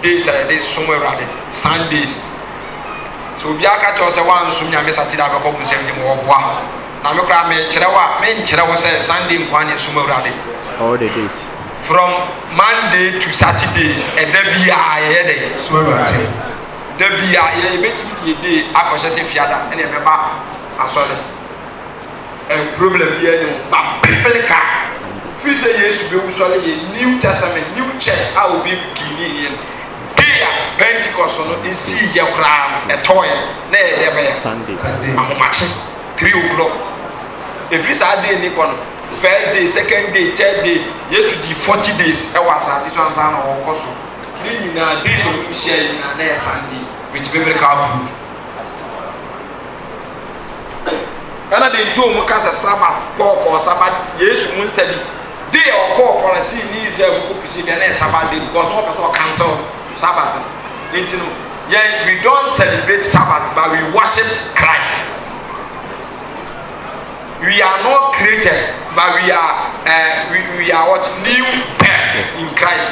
days this somewhere around Sundays. So be a catch us one soon. I miss a tea about open same or one. Now, look at me, Cherawa, men Cherawa says Sunday, one is somewhere around all the days from Monday to Saturday, and there be a there be a day. I was just a fiada, and remember, I saw a problem here, but people can't. If you say yes, you will solve a New Testament, new church. I will be beginning. Pentecost on see your crown, a toy, never Sunday. I'm matching 3 o'clock. If it's a day, first day, second day, third day, yes, you 40 days. I was as it was on our course. Meaning, days of sharing and Sunday, which biblical proof. And I didn't do because a Sabbath, pork or Sabbath, yes, you won't study. Day or call for a scene is there, we could see the next Sabbath day because more people cancel Sabbath. Yeah, we don't celebrate Sabbath, but we worship Christ. We are not created, but we are what? New birth in Christ.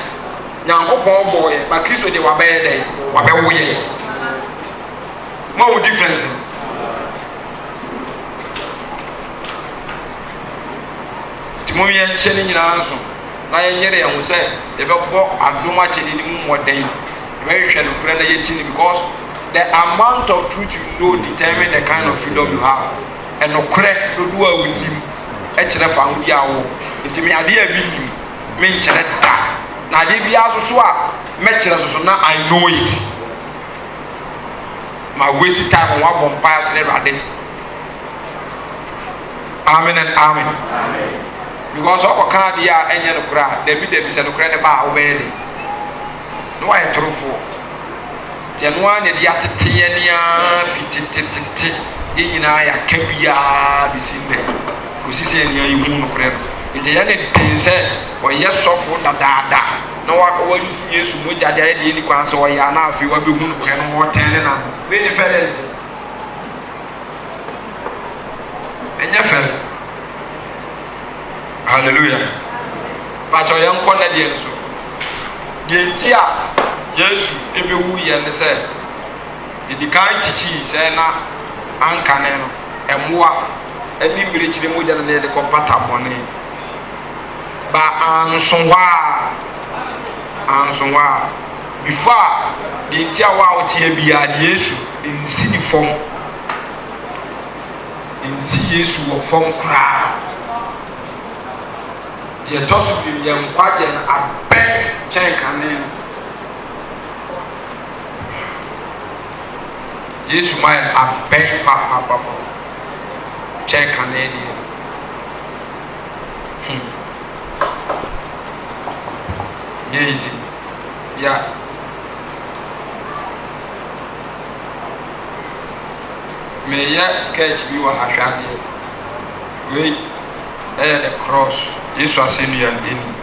Now, boy, but Christ they were better. More difference. Timothy and Shannon in answer. Now, I will say, the book are no much in more than very shallow because the amount of truth you know determine the kind of freedom you have. And no crack to do with him. Actually, found Yawo. It's me idea with him. Mention that. Now, they be out of swap. Mention so now I know it. My wasted time on one vampire never did. Amen and amen. Because all can't be any other crowd. They be the credit about obeying. No, I true for. January, the Attiania, fit. In I can be seen there. Because he's saying you won't credit. In the end, said, or yes, so for the dada. No one used to much at the idea in the class or ya now if you will be more 10 and very fellas. And your fellow. Hallelujah. But your young Canadian so. Gentia, yes, every wee and said, the kind teaching say now, Ancaneno, and more, and liberate the mood and the compata money. But Ansonwa, before the entire world here be a yes in city form, in see yes or form crowd. The toss of young quadrant a bad check and then yes, my a bad papa check and then easy, yeah. May ya sketch be what I shall wait, the cross. This was in the end.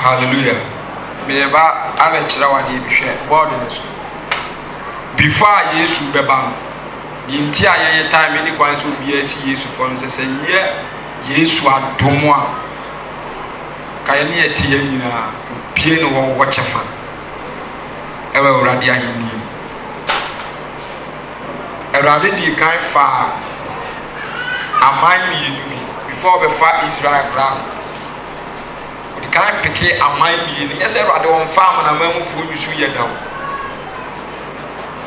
Hallelujah. Me ba ana kyerɛ wade bi hwɛ board no so. Before Yesu bɛba no, yinti a yɛyɛ time ni kwan so bi asi Yesu fo no sɛ yɛ Yesu adom a ka yɛ ne yɛte yɛ nyinaa pie no wɔ wɔkyɛfa ɛwɔ Awurade ahenni Awurade di kan fa aman mmienu before be fa Israel ground. The kind pick a mind being yes, I don't farm and a man who you should yet know.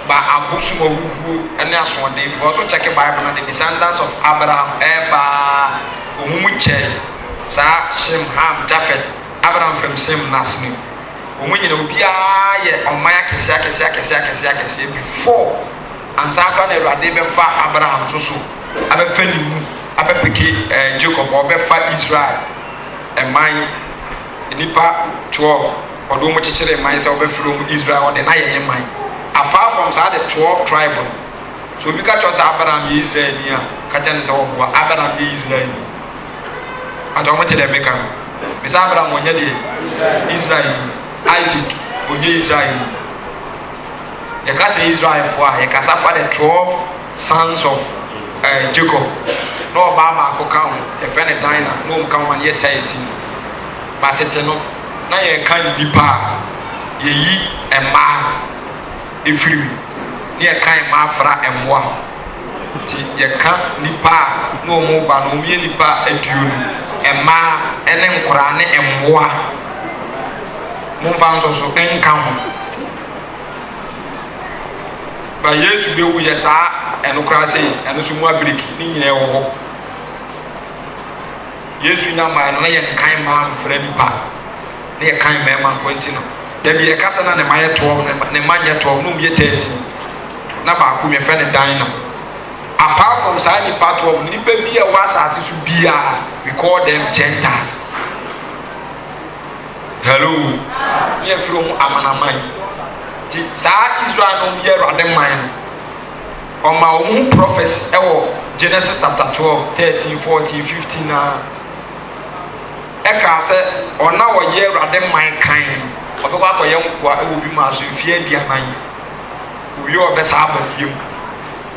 But a bosom of who and that's one day also check a Bible and the descendants of Abraham, Eba, Umuche, Sa, Shem, Ham, Japhet, Abraham from Sem Nasmi. When you know, be on my before and Saka never did far Abraham so. I be feeling, I be pick Jacob or be far Israel and mine. Nipa 12 although much chere myself from Israel on the night mine apart from the 12 tribe so we catch us Abraham Israel here catch us Abraham Israel and how much they make am Miss Abraham onye dey Israel Isaac onye Israel you can say Israel for you can say for the 12 sons of Jacob no Obama ko count the friend Dina no count one year 30 but no na ye kan nipa ye yi emma efiri ne ye kan ma fra emwa ti ye kan nipa no mo ba no ye nipa aduonu emma ene nkora ne emwa mo fa nso enka ho ba Yesu be wu ye sa enokra sei eno so mu abiriki ni nyina wo ho Yesu nyama no ye kan ma fra nipa ne ye kan ma man kwentino da bi ye kasa na ne ma ye 12 ne ma ye 12 no ye 30 na ba ku me fa ne dan no apart from sa nipa 12 nipa bi ye wa asase so bia we call them Gentiles. Hello ye from amanaman ti sa Israel no ye rade man o ma o mu prophets ewo Genesis chapter 12 13 14 15 na eka se ona wo ye rade man kan obekwa akoye nkwa e obi ma so fie bia man obi obe sa ba biem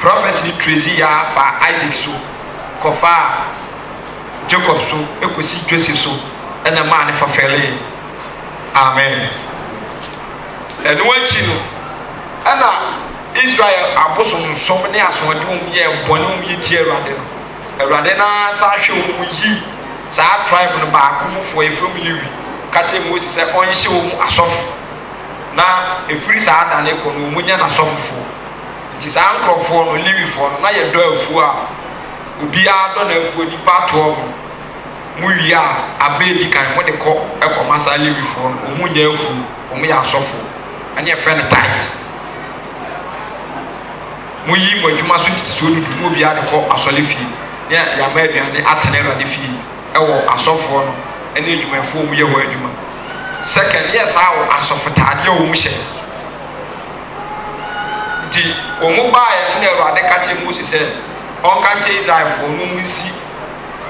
prophecy tracy ya fa Isaac so kofa Jacob so ekosi Joseph so ena man fa fele amen eno anchi no ana Israel abosom som ne asode ye bone ye tie Awurade na sa hwe yi sa tribe no ba ko mufo efrom Lewi kache Moses say onhye wo mu asofo na efiri sa ada ne ko no munya na asofo nti sa nkrofo no Lewi fo no na ye do afu a obi a do na afu ni pa to mu wi a abedi kan mo de ko ekomasa Lewi fo no munya afu o mu ya asofo ani e friend tight mu yi mo djuma so tito dudu mo bi a de ko asole fi ya ma aduane atene Awurade fi ewo asofo no ene edwumafo mu ye ho adwuma second yes awo asofotade o mu hye di o mu baaye ne Awurade ka che Moses se on ka che Israel fo no mu si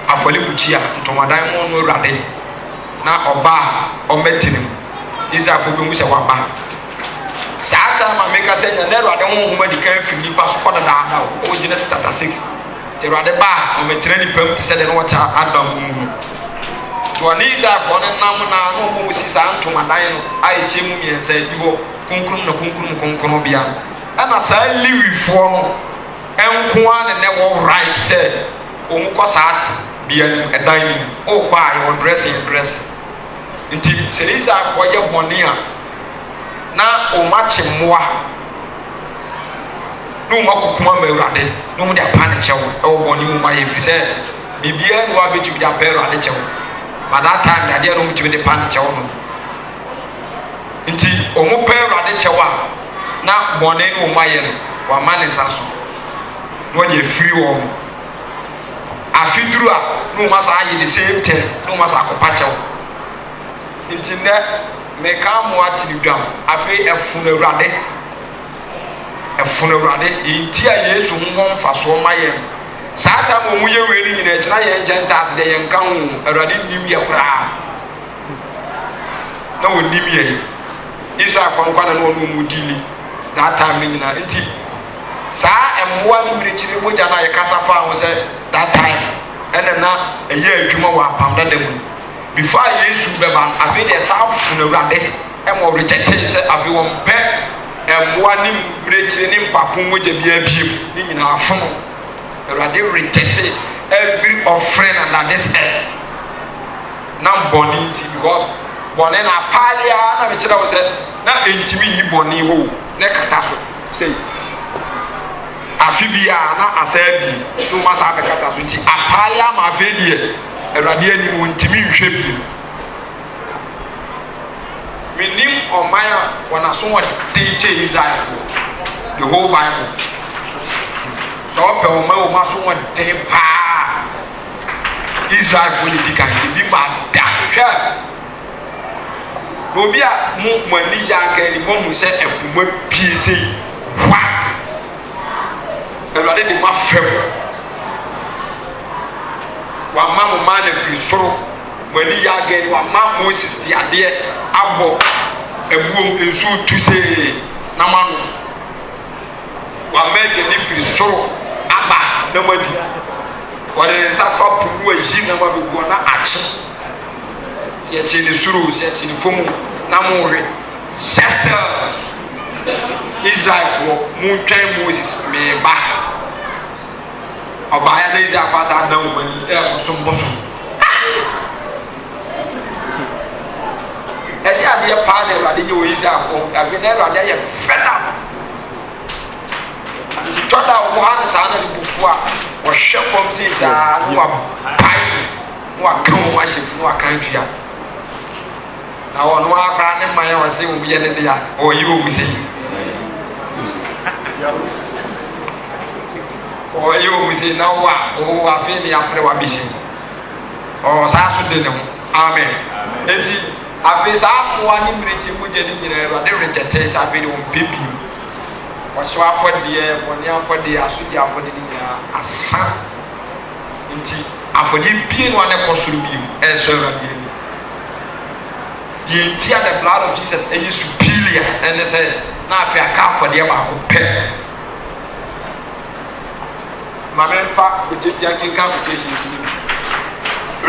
afole buchi a ntomadan mo no Awurade na oba o metini Israel fo bi mu se waba saata ma meka se ne Awurade ho ho ma di kan fi ni pa so koda da o Genesis chapter 6 Awurade ba o metire ni pam se de no wacha Adam mu to ani Israel fo ne nam na no mu si sa ntomadan no ai che mu mi ensa dibo kunkum bia ana sa Lewi fo no enko an ne wo right say o mu ko sa bia edan ni o kwa ai o dress nti se Israel fo ye boni a na o machi moa no makukuma ma Awurade no mu de apa ne chewo e wo boni mu ma ye firi se bibia no abetu bi apa Awurade chewo but that time that they no mu de pa ne chewo no nti o mu pa Awurade chewo a na boni no ma ye no wa ma ne saso no de firi wo afiduru a no ma sa ye the same thing no ma sa akopa chewo nti ne me ka mo atiri dwam afi efunu Awurade nti a Yesu nwon faso ma ye saata mo mu ye we ni nyina kira ye Gentiles de ye nka ho Awurade nim ye kura na wonim ye Israel fo nkwa na no mu dili that time ni nyina nti saa emwa ni mirichiri moja na ye kasa fa ho se that time ene na eye adwuma wa pamda dem before Yesu beba afi de sa funu Awurade e mo reject se afi won pe mmoa ne mmirekyire ne mpapo mogya bi abiem ne nyinaa fono Awurade rejected every offering under this earth na bɔne nti because bɔne na apaalia na mekyerɛ wo sɛ na ɛntimi nyi bɔne hɔ ne kata so sɛ afi bi a na asaa bi ne woma saa bɛkata so nti apaalia ma afei deɛ Awurade anim wɔntimi nhwɛ bi menim ɔman a wɔnaso wɔde kyɛ Israelfoɔ the whole Bible sɛ ɔpɛ ɔman wɔma so wɔden paa Israelfoɔ ne di kan ebi ma da hwɛ obi a mo ani gye anka ni mo hu sɛ ɛpoma pie sei wa Awurade de ma fɛm wama mo ma na firi soro mo ani gye anka ni wama Moses di adeɛ abɔ ebuom nsu tu sei na ma no wama aduane firi soro aba na ma di wɔde ne nsa fa punu ayi na ma bɛgu na akye sɛ ɛkyi ne soro sɛ ɛkyi ne fam na mo hwɛ just Israelfoɔ mo twɛn Moses meba ɔbaeɛ na Israelfoɔ asa ada wɔn ani ɛbosom bosom ɛde adeɛ paa na Awurade nyɛ wɔ Israelfoɔ afei na Awurade ayɛ fɛda nti tɔda wɔ ha ne saa na ne bufu a wɔhwɛ fam sei saa na wapae na waka wɔn ahyɛ mu na waka ntua na wɔn ha koraa ne mman a wɔsɛ wɔn yɛ ne de a ɔyi wɔn sɛ ɔyi wɔn sɛ na wɔ a ɔwɔ afei ne afrɛ wɔ abɛhyɛ mu saa so de ne ho amen eti afei saa mmoa ne mmirekyi mu gye ne nyinaa Awurade rekyɛtɛ sɛ afei de wɔn pɛ bi wɔhyɛ afɔdeɛ bɔne afɔdeɛ asodie afɔdeɛ ne nyinaa asa nti afɔdeɛ bie no a ne kɔ soro bi mu ɛsɛ Awurade ani deɛ nti a the blood of Jesus ɛyɛ superior ɛne sɛ na afei aka afɔdeɛ baako pɛ maame mfa yɛnkenka quotations no bi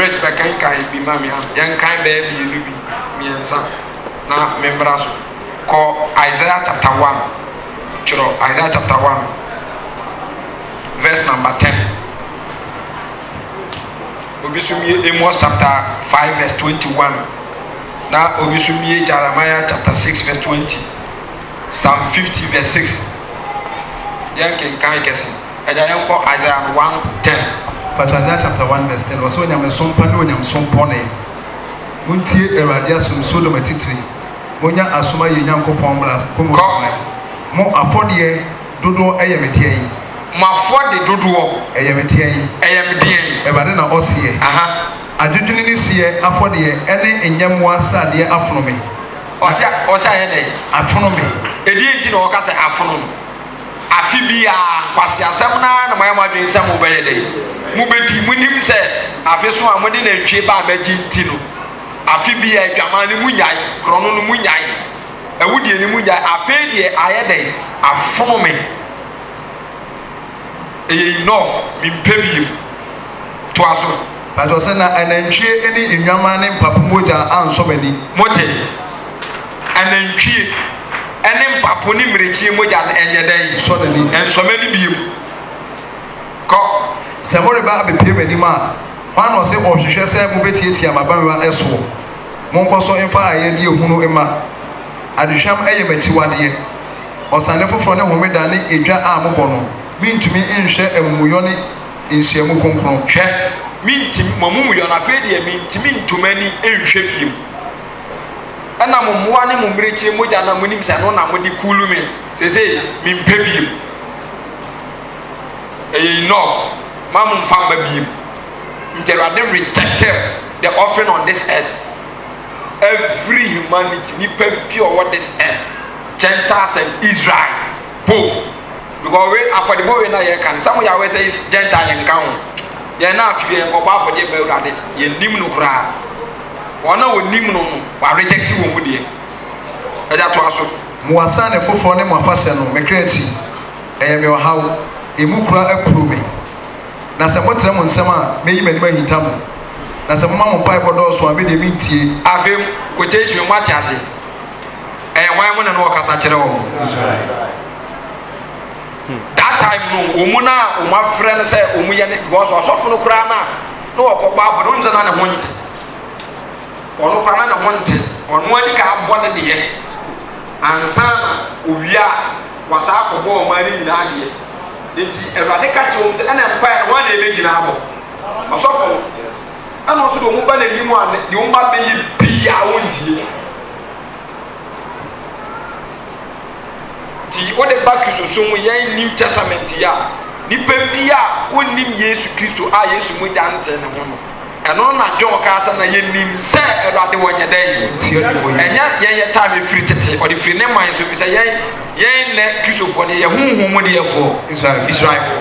rate bɛkenkan bi ma me ha yɛnkan bɛɛ mmienu bi mmiɛnsa na membra so kɔ Isaiah chapter 1 twerɛ Isaiah chapter 1 verse number 10 obi so mie Amos chapter 5 verse 21 na obi so mie Jeremiah chapter 6 verse 20 Psalm 50 verse 6 yɛnkenkan kɛse ɛgya yɛnkɔ Isaiah 1:10 but Isaiah chapter 1 verse 10 wɔsɛ onyame sompa ne onyame sompɔne montie Awurade asom Sodom atitiri monya asom ayɛ Nyankopɔn mmara mo afɔdeɛ dodoɔ ɛyɛ me deɛ yi mo afɔde dodoɔ ɛyɛ me deɛ yi ɛyɛ me deɛ yi Awurade na ɔseɛ adwodwene ne seɛ afɔdeɛ ɛne nyɛmmoa sradeɛ afono me ɔsɛ ayɛ dɛ afono me ɛdeɛ nti na ɔka sɛ afono no afi bi a kwasi asɛm na mayɛ mo adwene sɛ mobɛyɛ dɛ mobɛdi monim sɛ afi so a mode nantwie ba a bɛgye nti no afi bi a adwaman no mu nyae korɔno no mu nyae ɛwodie no mu nyae afei deɛ ayɛ dɛ afono me ɛyɛ enough mempɛ biem toa so patɔ sɛ na anantwie ne nnwama ne mpapo mogya ansɔ m'ani mote anantwie ɛne mpapo ne mmirekyie mogya ɛnyɛ dɛn sɔ n'ani ɛnsɔmɛ ne biem kɔ sɛ moreba abɛpie m'anim a ɔno na ɔsɛ ɔhwehwɛ sɛ mobɛtiatia m'abamewa ɛsoɔ monkɔ so mfa ayɛde ehunu ma adehwam ɛyɛ m'akyiwadeɛ ɔsane foforɔ ne homeda ne edwa a mobɔ no mentumi nhwɛ amumuyɔ ne nhyiamu kronkron hwɛ mentumi mɔmumuyɔ no afei deɛ mentumi ntoma ani nhwɛ biem ɛna mo mmoa ne mo mmirekyie mogya na monim sɛ no na mode kulu me sesei mempɛ biem ɛyɛ enough ma mo mfa mba biem nti Awurade rejected the offering on this earth every humanity nipa bi ɔwɔ this earth Gentiles and Israel both because we afɔdebɔ we na yɛ kan some yɛ awɛ sɛ Gentile yɛn ka ho yɛn na afi yɛn kɔbɔ afɔdeɛ bɛ Awurade yɛn nim no koraa wɔn a wɔnim no no wa reject wɔn mu deɛ ɛda to aso mo asa ne foforɔ ne mo afasɛ no mekra akyi ɛyɛ me ɔhaw emu kura apuro me na sɛ motrɛ mo nsɛm a meyi m'anim ahinta mo na sɛ moma mo mpaebɔ dɔɔso a mede mentie afei quotation mu ate ase why when no kasa kyerɛ wo that time no omuna o ma friend sɛ omu yɛ ne because ɔsɔfo no kura na ɔkɔ ba fo no nze na ne ho nte ɔno kura na ne ho nte ɔno ani ka abɔ ne deɛ ansa na owia wasa akɔbɔ ɔma ne nyinaa deɛ nti Awurade ka kyerɛ wo sɛ ɛna mpa no wɔn na ebegyina abɔ ɔsɔfo ɛna ɔso de ɔmo ba n'anim a de ɔmo ba bɛyɛ bia wɔntie ti o de ba Kristo so mu yɛn New Testament ya nipa bi a onim Yesu Kristo a Yesu mu gya nte ne ho no ɛno na John ka asa na yɛnim sɛ Awurade wɔnyɛ dɛ ɛnya yɛn yɛ time free tete ɔde free ne man so bi sɛ yɛn ne Kristofo ne yɛ honhom mu de yɛfo Israelfo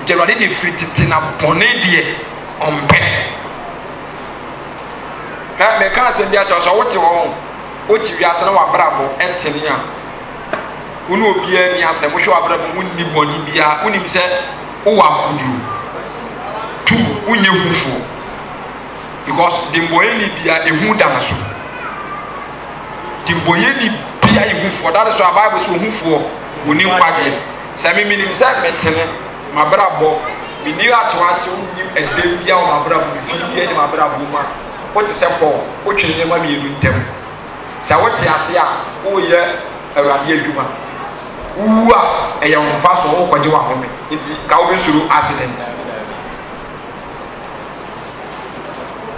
nti Awurade de free tete na bɔne deɛ ɔmpɛ na mɛka asɛm bi akyerɛ sɛ wote hɔ oti wiase na wabrabo entene a wonu obia ni asem hwe wabrabo wonni boni bia wonim se wo wakudu tu wonye hufo because dimboye ni bia ehu dan so dimboye ni bia ehufo that is why Bible so hufo woni kwaje se me minim se metene mabrabo mi ni atwache wonni edem bia wo mabrabo fi bia ni mabrabo ma wo te se Paul wo twene ma mi enu ntem sɛ wote ase a woyɛ Awurade adwuma wu a ɛyɛ mfa so wo kɔgye wahome nti ka wo bɛsuru accident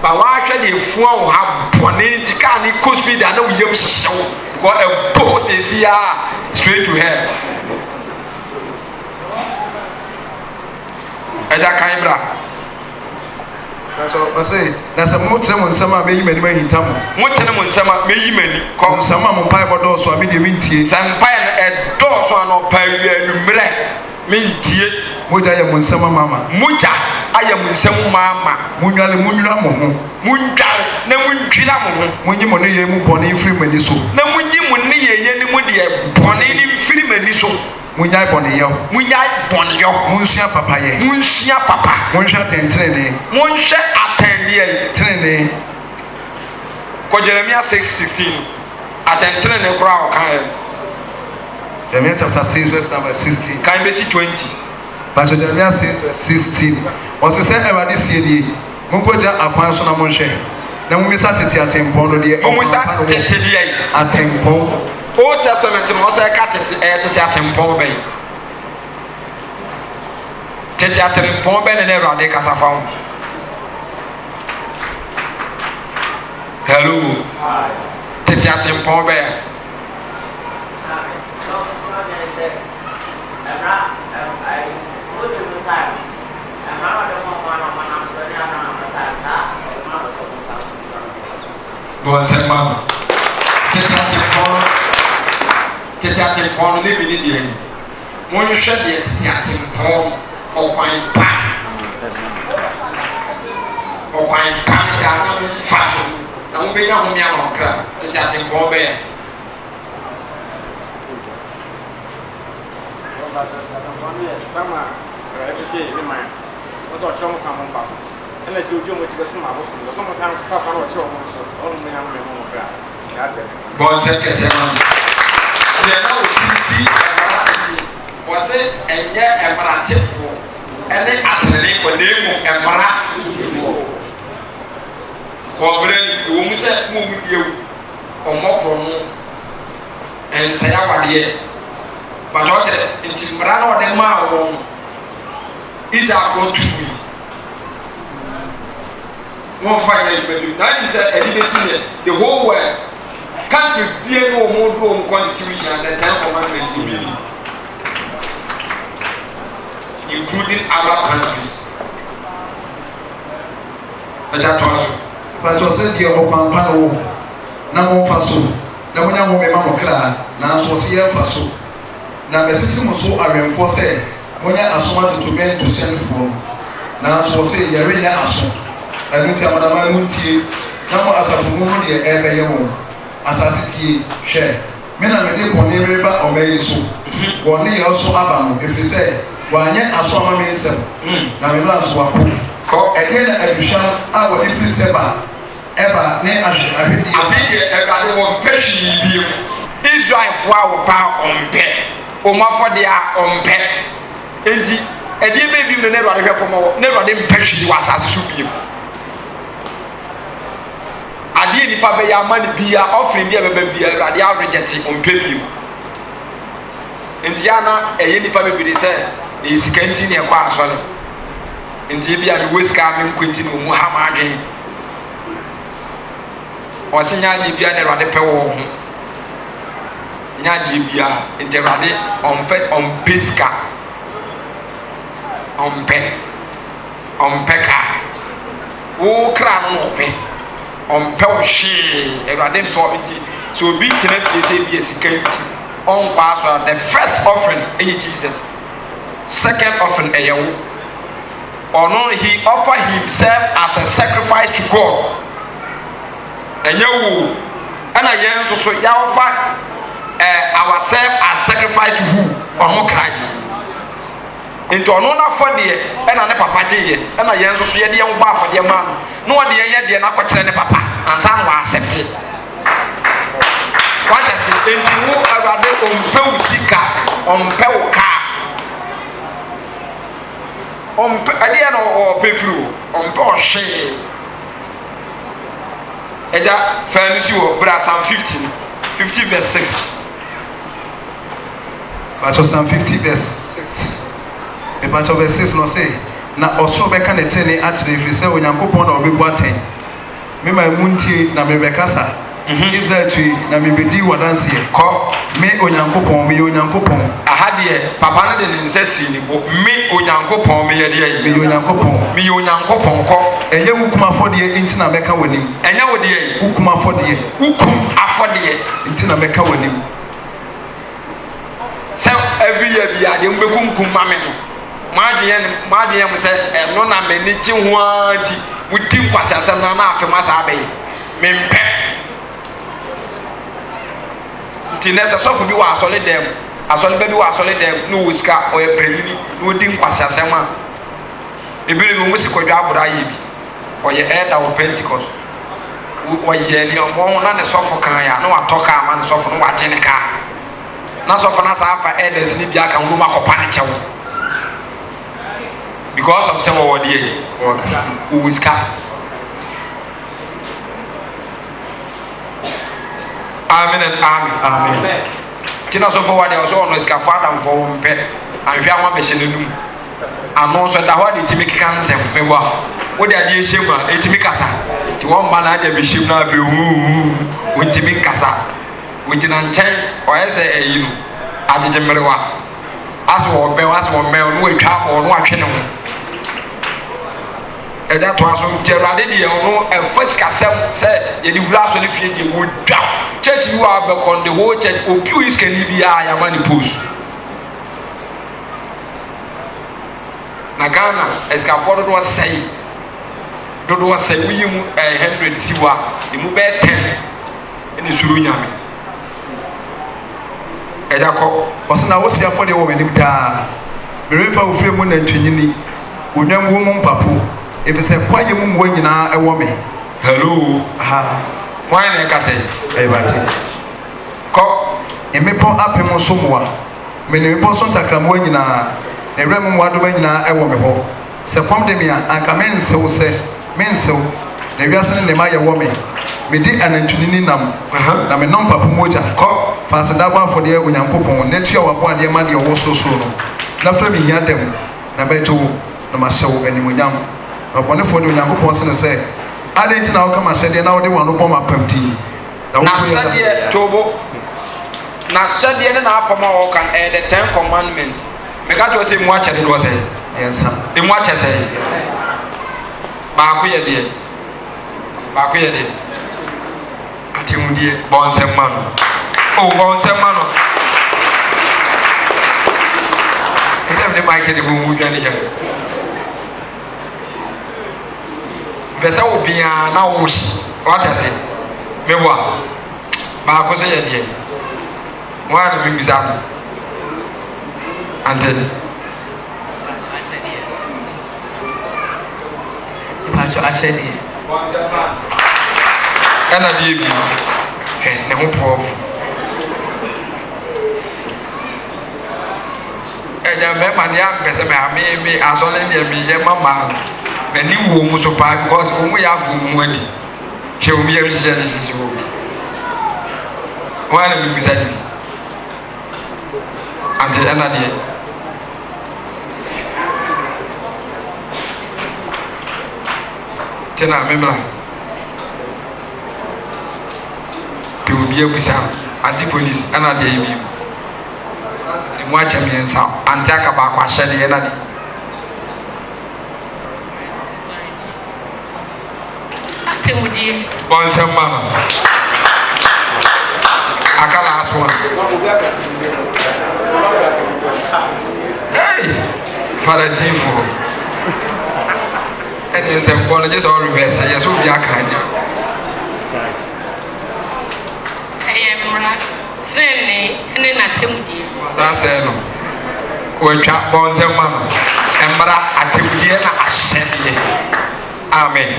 ba wahwɛ ne efu a wo ha bɔne nti kaa ne kɔ speed a na wo yam hyehyew kɔ ɛbɔ sɛsi a straight to hell ɛgya kan bra ɔsɛ na sɛ motene mo nsɛm a mɛyi m'anim ahinta mo motene mo nsɛm a mɛyi m'ani kɔ nsɛm a mo mpae bɔdɔɔso a medeɛ mentie sɛ mpae no ɛdɔɔso a na ɔpae anummerɛ mentie mogya yɛ mo nsɛm ama mogya ayɛ mo nsɛm ama monwale monwira mo ho mondware na mondwira mo ho monyi mo ne yɛ mu bɔne mfiri m'ani so na monyi mo ne yɛyɛ ne mu deɛ bɔne ne mfiri m'ani so munyai bɔneyɔ monsua papayɛ monsua papa monhwɛ atɛntenene monhwɛ atɛndeɛ tenene kɔ Jeremia 6:16 atɛntenene koraa ɔkaeɛ Jeremia chapter 6 verse number 16 kan bɛsi 20 pastor Jeremia 6 verse 16 ɔte sɛ Awurade sie die monkɔgya akwan so na monhwɛ na mommisa tete atempɔn no deɛ mommisa tete deɛ atempɔn Old Testament no also ka tete atempɔn bɛyi tete atempɔn bɛ ne Awurade kasa fa ho hello tete atempɔn bɛ bɔnsɛn ma tete atempɔn tete atempɔn ne bi ne deɛ monhwehwɛ deɛ tete atempɔn ɔkwan pa ne da na momfa so na mobɛnya home ama ɔkra tete atempɔn bɛyɛ bɔnsɛn kɛsɛ ma deɛ na wɔtiti ɛmmerante wɔse ɛnyɛ ɛmmerantefoɔ ɛne atenenefoɔ na emu ɛmmara kɔmmerɛ ni wɔn mu sɛ mo mu yɛwu ɔmmɔkorɔ no nsɛe awadeɛ bàtà ɔkyerɛ nti mmara na ɔde maa wɔn Israelfoɔ tumu wɔn fa yɛ ɛdibɛdum na ɛdim sɛ ɛdibɛsi yɛ the whole world country bie no wɔn do wɔn constitution and the 10 commandments bi ni including Arab countries ɛda to aso bàtà ɔsɛ deɛ ɔkwanpa no wɔ na wɔn fa so na wɔn nya wɔn mɛma wɔn kra nanso ɔsɛ yɛn fa so na bɛsisi mo so awɛnfoɔ sɛ wɔn nyɛ asom atoto bɛn to sɛnfoɔ nanso ɔsɛ yɛre nyɛ asom ɛnu ti amadama ɛnu tie na mo asafo mu no deɛ ɛbɛyɛ wɔn asase tie hwɛ me na mede bɔne reba ɔbɛ yi so wɔn ne yɛ ɔso aba no efiri sɛ wɔanyɛ aso ama me nsɛm na me mmerɛ nso wapo ɛdeɛ na aduhyam a wɔde firi sɛba eba ne ahwedi afidi Awurade won pehwi biem Israel fo a wo pa ompe omafode a ompe enti edie be biem ne Awurade hwefo mo ne Awurade mpehwi wa asase so biem adie nipa be ya mani bia offering bia be bia Awurade a reject ompe biem enti ana eye nipa be bi se e sika nti ne kwa asole enti bia me weska me nkwenti no mu ha ma adwen osinya di bia ne Awurade pe wo ho nya di bia enti Awurade on peska on peka wo kra no pe on pe wo hwe Awurade pe enti so bi tena fie se bia sika nti on pass the first offering Jesus, second offering or no, he offered himself as a sacrifice to God. And you and I so you offer ourselves as sacrifice to who? On Christ. Into another for the and a papa J and I so you young bar for the man. No one the not papa and some will accept it. What is it? Into who are they on Sika on Pelka? On Adian or Pefru on Porsche. Eda Fancy or Psalm 50 verse 6. But Psalm 50 verse 6. The part of verse 6 no say. Na also beka ne tene actually if you say Onyankopon na obi boaten. Me my muntie na me bekasa. Israel tree na me bedi wadanse ko me Onyankopon me Onyankopon ahade papa no de ne nsasi ni bo me Onyankopon me yede ayi me Onyankopon ko enye wukuma afode enti na meka wonim enye wode ayi wukuma afode wukum afode enti na meka wonim so every year bi ade mbekunkum mame no maadie mo se eno na me ni chi ho anti wuti kwasasam na afema sa abe mempe ntinesa sofo bi wa asole dem asole be bi wa asole dem no wuska oye prelini no di nkwasasem a ebiri bi musi kodwa abura yi bi oye elder of Pentecost oye ni omo na ne sofo kan ya na watoka ama ne sofo no waje ne ka na sofo na sa afa elders ni bi aka wo ma kopa ne chewo because of some what dey wuska amen and amen. Tina so for what they also on is father for mpe and hwa ma be hye nenum ano so da hwa de timi kanse mewa wo de ade hye ma etimi kasa ti won ma na de be hye na afi wo timi kasa wo tina nchen o yese eyi no ajeje mrewa aso be no atwa o no ahwe ne ho eda to aso Awurade de no first kasem say ye di wura so ne fie de wo dwa church you are back on the whole church opiu is can be ya mani post na Ghana escafo do say we mu 100 siwa imu be 10 ene suru nyame eda ko osna wo sia fo de wo menim da merefa wo fie mu na ntwanyini onwam wo mu mpapo efese kwaye mu mwo nyina ewo me hello why na ka say ebate ko emepo apem so moa me ne mepo so takramo nyina na rem mu ado nyina ewo me ho se kwam de me anka mensew se mensew na wiase ne ma ye wo me di anantwini nam na me nom papa moja ko fa se da gba fode Onyankopon na tua wabo ade ma de wo so no na fra me hia dem na beto na ma sew animonyam abone fode Onyankopon se no se ade ntina wo kama sede na wo de wano bom apamti na sede tobo na sede na apama wo kan the 10 commandments me ka to se mu ache de wo se yes sir e mu ache se ba ko ye de ati hundie bon se mano ese de mai ke de bu mu dwane ja besa obia na wo shi wata se mewa ba ko se ye de wa na mi bisa ante Pacho asedi ɛna deɛ bi ne ho pɔɔ ɛnya mɛma ne ampɛ sɛ me asɔre deɛ meyɛ mama m'ani wɔ mu so paa because ɔmu yɛ afɔ mu adi hwɛ ɔmu yɛ hyehyɛ wɔ wɔn a na mebisa ne bi ante ɛna deɛ tena memra te obi abusa anti police ɛna deɛ yi bi mu akyɛ mmiɛnsa anti aka baako ahyɛ deɛ ɛna deɛ atemudie bɔnsɛm ma no aka last one hey Pharisee ɛne nsɛm bɔ no gye sɛ ɔreverse ɛyɛ sɛ obi aka agye ɛyɛ mmara tenene ne n'atemudie saa sɛ no wɔatwa bɔnsɛm ma no mmara atemudie na ahyɛdeɛ amen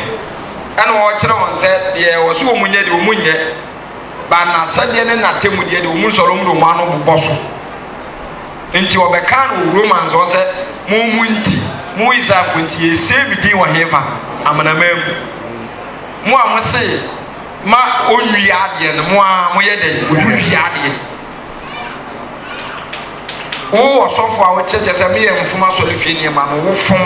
ɛna wɔkyerɛ wɔn sɛ deɛ wɔ so wɔ mu nyɛ deɛ wɔ mu nyɛ ba n'ahyɛdeɛ ne n'atemudie deɛ wɔ mu nsɔre mu de wɔn ano bobɔ so nti wɔbɛka no wɔ Romans hɔ sɛ mu nti mu Israelfo nti yɛsɛ bi din wɔ hefa amanaman mu mu a mo se ma onwi adeɛ no mo a moyɛ dɛ owi adeɛ wo ɔsɔfo a wɔkyerɛkyerɛ sɛ meyɛ mfom asɔre fie nneɛma no wo fom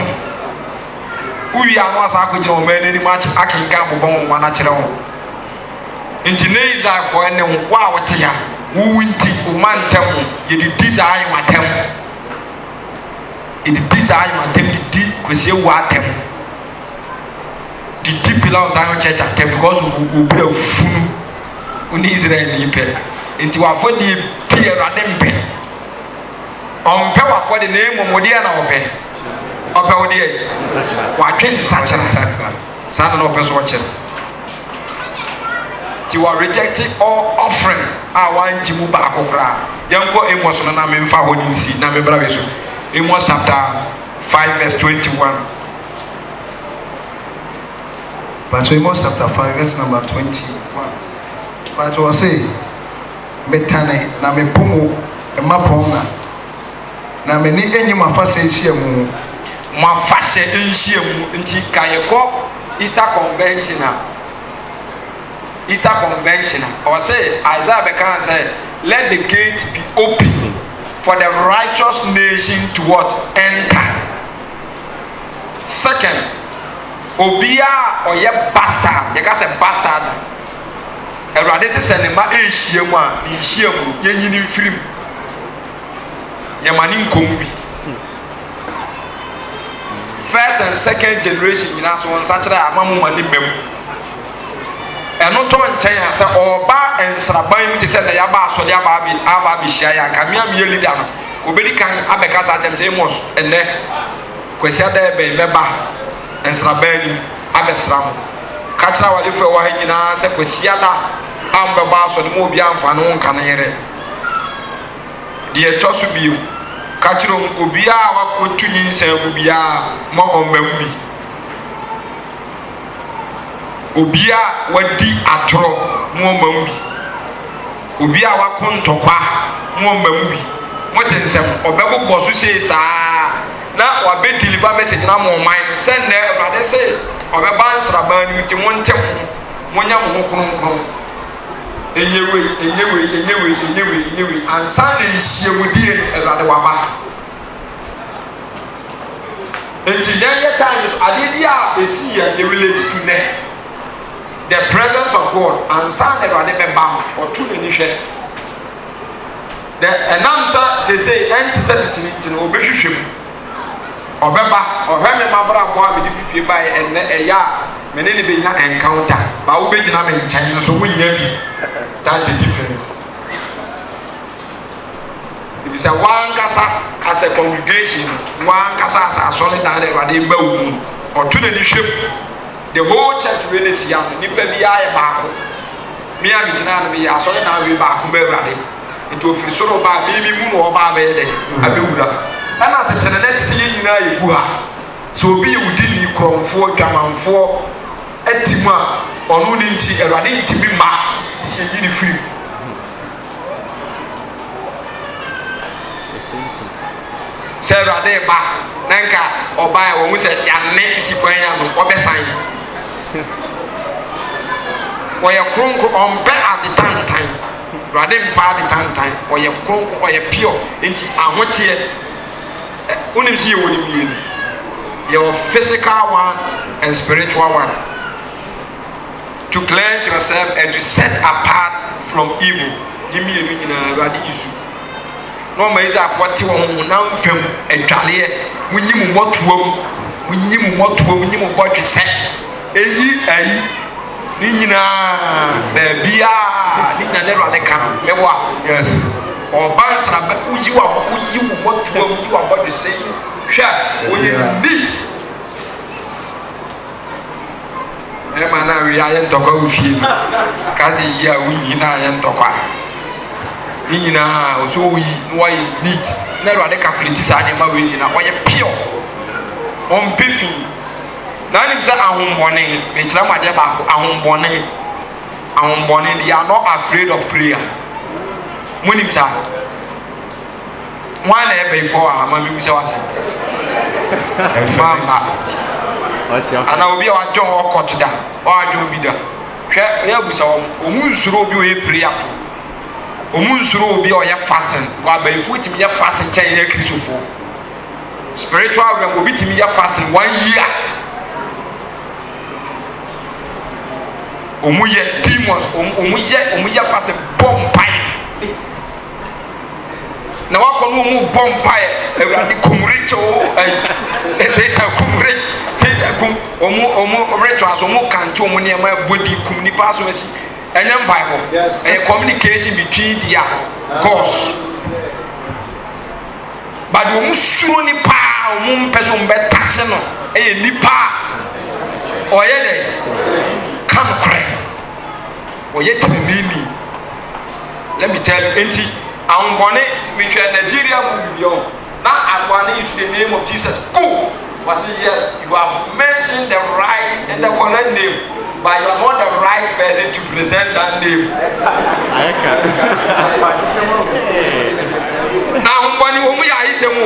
wowi a no asa akɔgyina wɔn mmaa n'anim akenka bobɔ wɔn ano akyerɛ wɔn nti ne Israelfoɔ ne wo a wɔte ya wowu nti ɔma ntɛm yɛdidi saa ayɛmatɛm yɛdidi saa ayɛmatɛm didi kwasi ewu atɛm didi pillar of Zion church atɛm because obira funu oni Israel ni pɛ nti wafɔ deɛ pii Awurade mpɛ ɔmpɛ wafɔ de na emomɔdeɛ na ɔpɛ wo deɛ wadwe nsakyera saa na ɔpɛ so ɔkyerɛ ti wa reject all offering a wan ji mu baako koraa yɛnkɔ Amos no na memfa hɔ ne nsi na mebra bi so Amos chapter 5 verse 21 but Amos chapter 5 verse number 21 but wɔ se metane na mepomo ɛma pɔn na meni enyim afasa nhyia mu mo afasa nhyia mu nti ka yɛkɔ Easter convention or say Isaiah bekan say let the gate be open for the righteous nation to what enter. Second, obia oye bastard you can say bastard Awurade se sɛ ne ma ehyiam a ne nhyiam yenyini mfirim yɛmane nkom bi first and second generation nyina so nsa kyerɛ amamu ma ne mem ɛno tɔ nkyɛn a sɛ ɔba nsraban mu te sɛ na yɛaba asɔre aba abɛhyia yɛ anka mea meyɛ leader no obɛdi kan abɛka saa kyɛm sɛ Amos ɛnnɛ kwasi ada bɛba nsraban ni abɛsra mo ka kyerɛ awalefoɔ ɛwɔ ha nyinaa sɛ kwasi ada ambɛba asɔre ma obi amfa no nka no yere deɛ ɛtɔ so bio ka kyerɛ obiara a wakɔtu nyinsɛn mu biara ma ɔmmam bi obia wadi atoro mo mam bi obia wako ntokwa mo mam bi mo tensem obebobɔ so sei saa na wabe deliver message na mo man send na Awurade say obeba nsraban ni nti mo ntem mo nya mo kronkron enyewe ansa na nhyiam die Awurade waba enti yɛyɛ time so ade bi a esi yɛ relate to ne the presence of God and son Awurade bɛba ɔto n'ani hwɛ the ɛnam say ɛnti sɛ tete no obɛhwehwɛ mu ɔbɛba ɔhwɛ me mabra boa me de fifie ba ɛnɛ ɛyɛ a me ne bɛnya encounter ba wo bɛgyina me nkyɛn no so wonya bi that's the difference if you say one kasa as a congregation one kasa as a solid and Awurade ba wo mu ɔto n'ani hwɛ mu the whole church really see am nipa bi aye baako me a megina no me ya so na we baako ba Awurade nti ofiri soro ba mi mu no oba ba ye de abewura ana tetene na tese ye nyina ye gu ha so obi ye wudi ni kromfo dwamanfo etima onu ni nti Awurade ntimi ma si yi ni free sɛ Awurade ba nanka ɔbaa wɔ mu sɛ yane si kwan ya no ɔbɛsan ɔyɛ kronkron ɔmpɛ adetantan Awurade mpa adetantan ɔyɛ kronkron ɔyɛ pure nti ahoteɛ wonim sɛ yɛwɔ ne mmienu yɛwɔ physical one and spiritual one to cleanse yourself and to set apart from evil ne mmienu nyinaa Awurade yisu na ɔma Israelfoɔ te wɔn honam fam adwaleɛ munyi mu mmɔtoam munyi mu bɔdwesɛ ɛyi ayi ne nyinaa baabiaa ne nyinaa ne Awurade ka mɛwɔ a yes ɔba nsana bɛ woyi wo mmɔtoam yi wo bɔdwesɛ yi hwɛ wɔyɛ neat ɛma na awie ayɛ ntɔkwa wo fie mu ka sɛ yi a wonyi na ayɛ ntɔkwa ne nyinaa ɔsɛ woyi na wɔyɛ neat na Awurade calculate saa nneɛma wei nyinaa ɔyɛ pure ɔmpɛ fii na anim sɛ ahombɔne mekyerɛ mu adeɛ baako ahombɔne they are not afraid of prayer monim saa one na ɛbɛyifo a ama mi sɛ wasɛ mama ana obi a wadwɔn ɔkɔto da ɔadwɔn bi da hwɛ ɛyɛ abusa wɔn ɔmu nsuro obi a ɔyɛ prayerfo ɔmu nsuro obi a ɔyɛ fasting w'abayifo tumi yɛ fasting kyɛn yɛ kristofoɔ spiritual realm obi tumi yɛ fasting 1 year ɔmu yɛ demons ɔmu yɛ fasting bɔ mpae na wakɔ no ɔmu bɔ mpae Awurade kumrikye o satan kum ɔmu rituals ɔmu kante ɔmu nneɛma body kum nipa so asi ɛnyɛ mpae hɔ ɛyɛ communication between their gods but ɔmu suro nipa ɔmu mpɛ so ɔmu bɛ taxe no ɛyɛ nipa ɔyɛ dɛ kankorɛ ɔyɛ tirinini let me tell you enti ahombɔne mehwɛ Nigeria movie yɔ na aduane use the name of Jesus go was it yes you have mentioned the right and the correct name but you are not the right person to present that name na ahombɔne wɔn mu yɛ ayisɛm o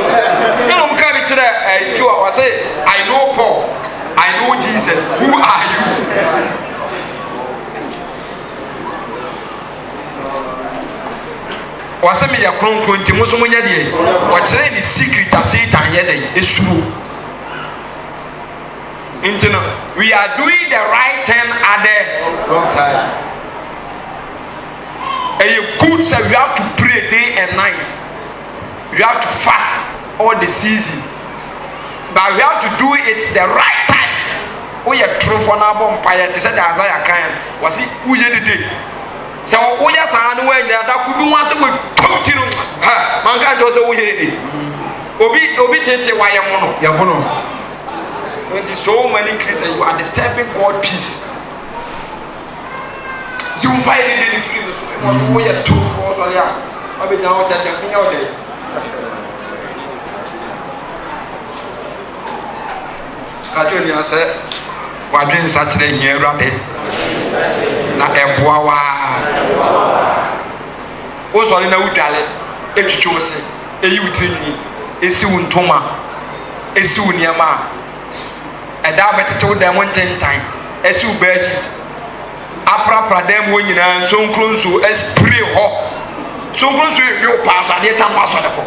ɛna wɔn ka bi kyerɛ ɛsiki wa wɔsɛ I know Paul I know Jesus who are you. Wase me ya kronkron nti mo so mo nya de wɔkyerɛ ni secret a Satan yɛ de esuro nti no we are doing the right thing at the wrong time good say we have to pray day and night we have to fast all the season but we have to do it the right time we are true for na bɔ mpaeɛ te sɛ de Isaiah kan wɔsi woyɛ dede sɛ woyɛ saa no wɔanya da ku bi ho ase wɔ tɔmti no ha manka jɔ sɛ woyɛ dede obi tete wayɛ mo no yɛ mo no nti so many Christians you are disturbing God peace si mpaeɛ dede ni free so wɔso woyɛ true for so ya ɔbɛgyina hɔ tɛtɛ nyɛ ɔdɛ kato ni asɛ wadwe nsakyerɛ nyɛ Awurade na ɛboa waa wosɔre na wodwale ɛtwitwi wo se ɛyi wo tirinwi ɛsi wo ntoma ɛsi wo nneɛma a ɛda bɛtete wo dan mu ntentan ɛsi wo bedsheet aprapra dan mu hɔ nyinaa nsonkuro nsuo ɛspray hɔ nsonkuro nsuo yɛ wo paa so adeɛ kyɛ no asɔre kɔ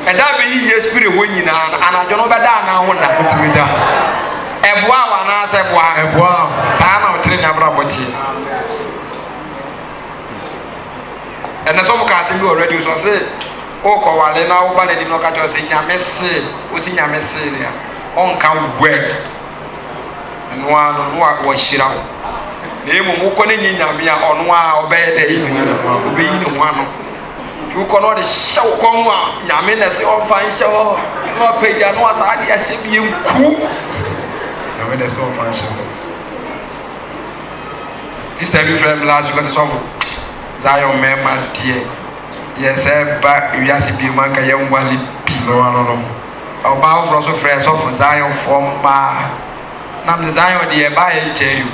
ɛda bɛyi yɛ spray hɔ nyinaa anadwo no bɛda anaa ho da wotumi da ɛboa wo anaasɛ ɛboa saa na wotere nyabrabɔ tie ɛnɛ sɔfo ka asɛm bi wɔ radio so ɔse wokɔwale na woba n'anim na ɔka kyerɛ sɛ nyame see wosi nyame see ne a ɔnka word ɛnoa no no wɔhyira wo na mmom wokɔ ne nye nyame a ɔno a ɔbɛyɛ dɛ ɔbɛyi ne ho ano nti wokɔ na ɔde hyɛ wo kɔn mu a nyame na sɛ ɔmfa nhyɛ hɔ na ɔpagya na ɔsaa de ahyɛ bi yɛnku nyame na sɛ ɔmfa nhyɛ hɔ sister bi frɛ m last week ɔsɛ sɔfo Zion mɛma deɛ yɛ sɛ ba wiase bi mu anka yɛnwale bi ɔbaa foforɔ so frɛ sɔfo Zion foɔ mmaa nam design the buy and tell you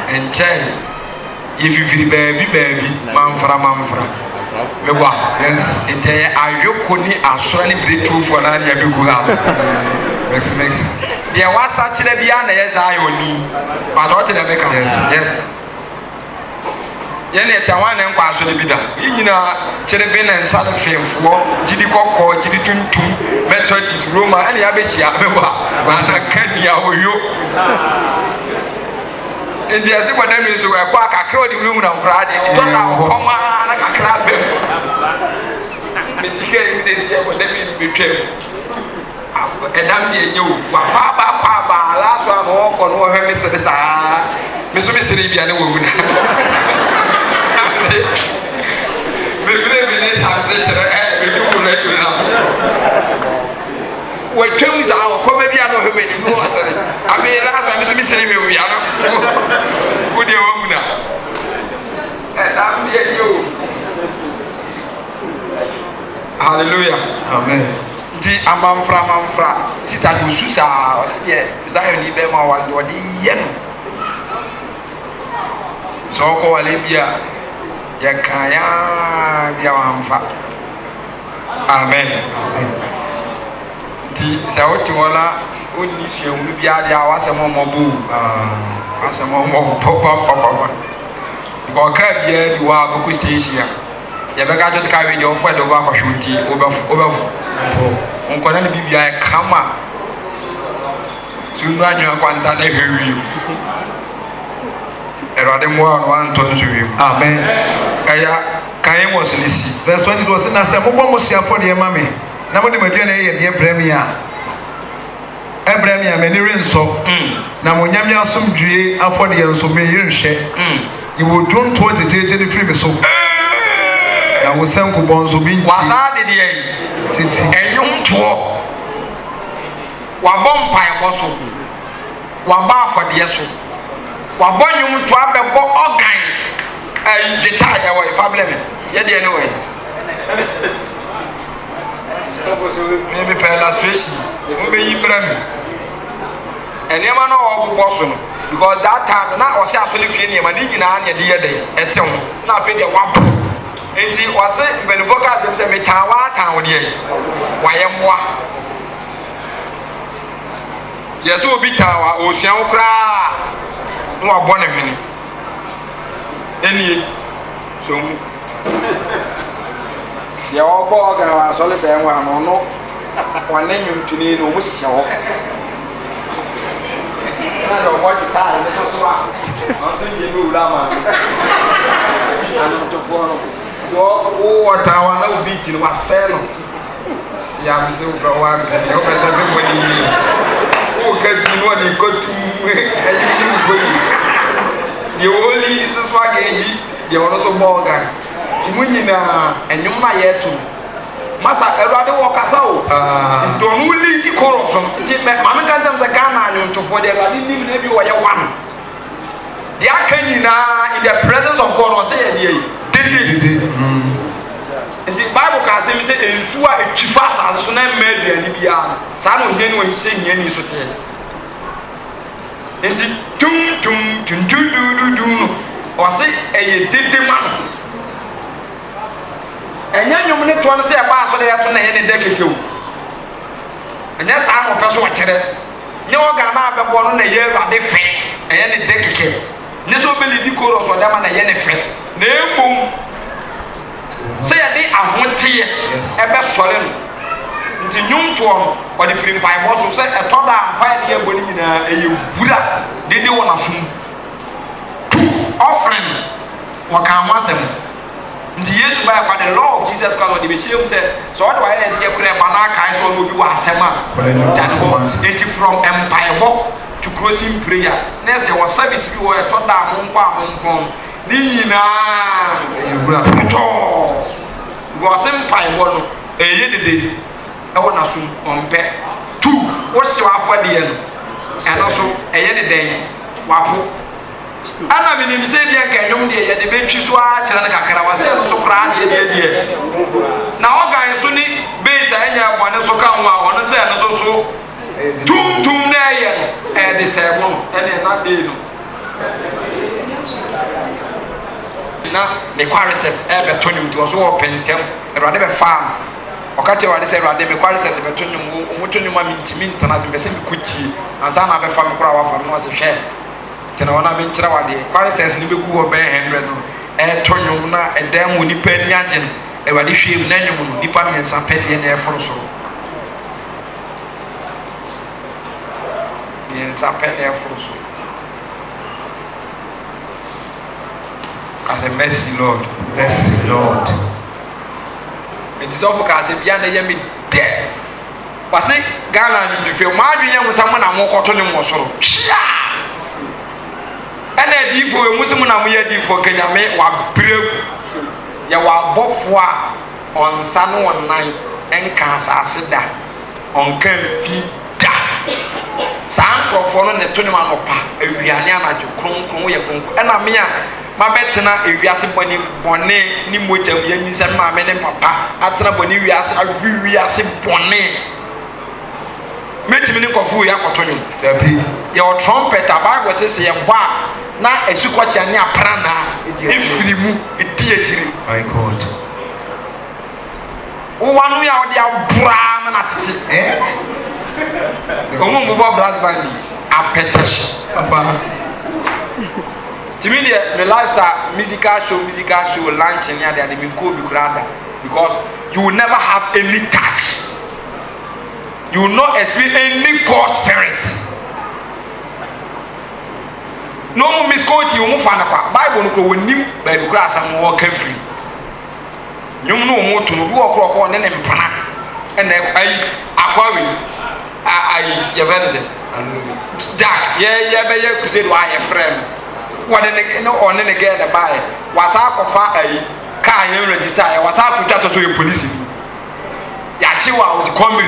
and tell if you feel baby manfra me wa yes ente ayoko ni asori breakthrough for na ya be go am next there was such a bia na yes ayoni but what the make yes yene tawa na nkwa aso de bida yinyina kire be na nsa de femfo gidi kokko gidi tuntum methodist roma ani abehia bewa bana kania oyo ndi ase kwa dami so kwa kakra odi wu na nkra de to na koma na kakra be metike mi se se kwa dami betwem edam de enyo wa kwa ba la so am ko no hwe mi se sa mi so mi sire bia ne wo mu na me tamse chere me du ko ready na we twem za ko me bia no hwe ni no asere abi la ba mi so mi sire me wi ano wo de wo mu na edam de enyo hallelujah amen di amamfra sita do susa o se ye zayo ni be ma wa do di ye no so ko wale bia ya kaya bia wa mfa amen di sa o ti wona o ni hwe wu bia dia wa se mo bu asa mo papa ko ka bia di wa ko station ya be ga just ka we di o fo do ba ko hwuti obafu nkwana ne bibia kama sunu anyo kwanta na hwewi erade mo no anton so wi amen aya kan mo so nisi verse 20 was na say mo mo sia for de mame na mo de madua na ye de premier Abraham me ni renso na mo nyame asomdue afọ de enso me yenhwe you will don't want to take the free me so na wo sanku bonzo bi nti wasa de de yi titi enyum to wa bom pai bo so wa ba afode so wa bonyum to abebo organ detail ya wa family me ye de anyway me pe illustration mo be yi bra mi enema no wo bo so no because that time na o se asole fie ne ma ni nyina na de ye dey etew na afi de wa enti wase mbeni focus se metawa tan wode yi waye moa ti yeso obi tawa osuan ukra no abone meni enie so mu ya obo ga wa so le be nwa no no wane nyuntuni no mu hihye ho na do what you tie ne so a on so ye no ula ma anu to fo no o watawa na obi ti no waselo si am se o wa ka ni o pesa be mo ni o ka ti no ni ko tu ayi ni ko yi the only so so again the one so bo ga ti mu nyina enyum na ye to masa erade wo kasa o is don only the chorus ti me ma me kan tam se Ghana anyum to for the erade nim na bi wo ye one the akanyina in the presence of God o say ye dede nti bible ka say me say ensu a etwifa asase so na mmaduani bia saa no hia ni wo say hia ni so te nti tum du no o say eye dede ma no enya nyom ne to no say ba so de yeto na ye ne de keke o enya saa no peso wo kire nye o ga na abebo no na ye Awurade fe enya ne de keke ne so beli di koro so da ma na ye ne fe na emom say ya dey ahote ebe sore no nti nyumto no o de free pai bo so say etoda pai ne eboni nyina eye wura dede wona sum offering waka amasem nti Yesu ba kwa the law of Jesus Christ de be shey say so what why dey kure ba na kai so no bi wa asema dan go it from empire bo to closing prayer na say what service bi wo etoda mo nkwa ni nyina ewura to go sem pai wo no eye dede e wona so ompe 2 wo se wa afade no eno so eye dede wapo ana bi ni se dia ka nyom de ye de betwi so a kire na kakra wa se no so kra de na organ so ni base anya abone so kan wa won se no so tum na yɛ no disturb no ɛne na de no na ne choristers ɛbɛto nnwom nti ɔso wɔ pɛntɛm Awurade bɛfaa no ɔka kyerɛ Awurade sɛ Awurade me choristers bɛto nnwom ɔmoto nnwom a mentimi ntena ase mpɛ sɛ mekɔtie ansa na bɛfa me koraa wafa no ɔse hwɛ nti na wɔna menkyerɛ wadeɛ choristers no bɛgu hɔ bɛyɛ 100 no ɛto nnwom na ɛdan mu nnipa ani agye no Awurade hwɛ mu na nnwom no nnipa mmiɛnsa pɛdeɛ na ɛforo soro mmiɛnsa pɛ na ɛforo soro as a mercy Lord nti sɔfo ka sɛ bia na ɛyɛ me dɛ wase Ghana ndifɛ mo adwene mo sa mo na mo kɔto ne mo soro hia ɛna adifo emu sɛ mo na mo yɛ adifo kanyame wabrɛ yɛ wabɔfo a ɔnsa no ɔnan ɛnka asase da ɔnka mfi da saa nkurɔfoɔ no ne to ne ma nɔpa awiane anadwo kronkron yɛ kronkron ɛna me a mabɛtena ewiase bɔne ne mogya yɛ nyinsɛm maame ne papa atena bɔne wiase awi wiase bɔne metimi ne nkɔfo yɛ akɔtɔ nnwom yɛwɔ trumpet a Bible sɛ sɛ yɛbɔ a na asukɔkyea ne apra naa ɛfiri mu ɛdi akyiri my God wowa no yɛ a wode aboraa ma no atete ɔmu mbobɔ brass band apɛtɛhye to me the lifestyle musical show launching here they be cool because you will never have any touch, you will not experience any God spirit. No misquote you move on Bible no go nim by the grass and walk free. You know more to do o'clock on an empana and I Jack yeah crusade why a friend. What no on and again the buy was out of a car you register was out to your police. Yachiwa was coming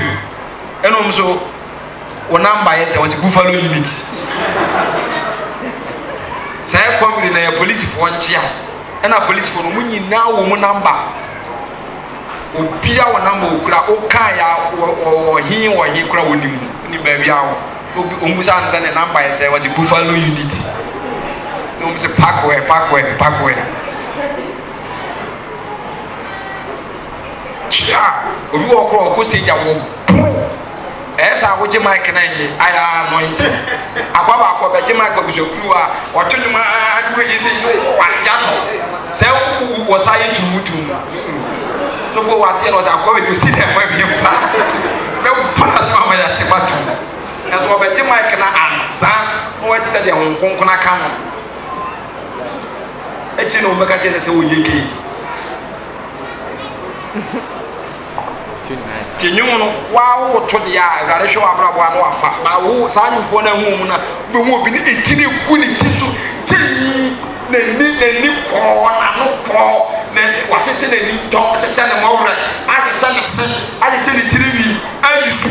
and also one number yes was Buffalo unit. Say coming in a police for 1 year and a police for money now woman number. Opia one number ukra okaya or he kura wonim ni baby hour. Umusa and the number yes was Buffalo unit. No, Mr. Parkway. Yeah, we walk across the stage. As I would my candy, I am anointed. Ababa, but Jim Michael was your crew. What to my you say, what's that? So, was I to? So, for what was I going to see them when you no pass on my tomato. As well, but Jim Michael and son, what said the Hong Kong come. Eti no mbeka cheze se oyeke tinyumu no wa wo to de a Awurade hwe abrabo ano afa ba wo saa nyumfo na hu mu na be hu obi ne eti ne ku ne ti so ti na ni ko na no ko na wasese na ni to sese na mawre asese na se asese ni tiriwi ayisu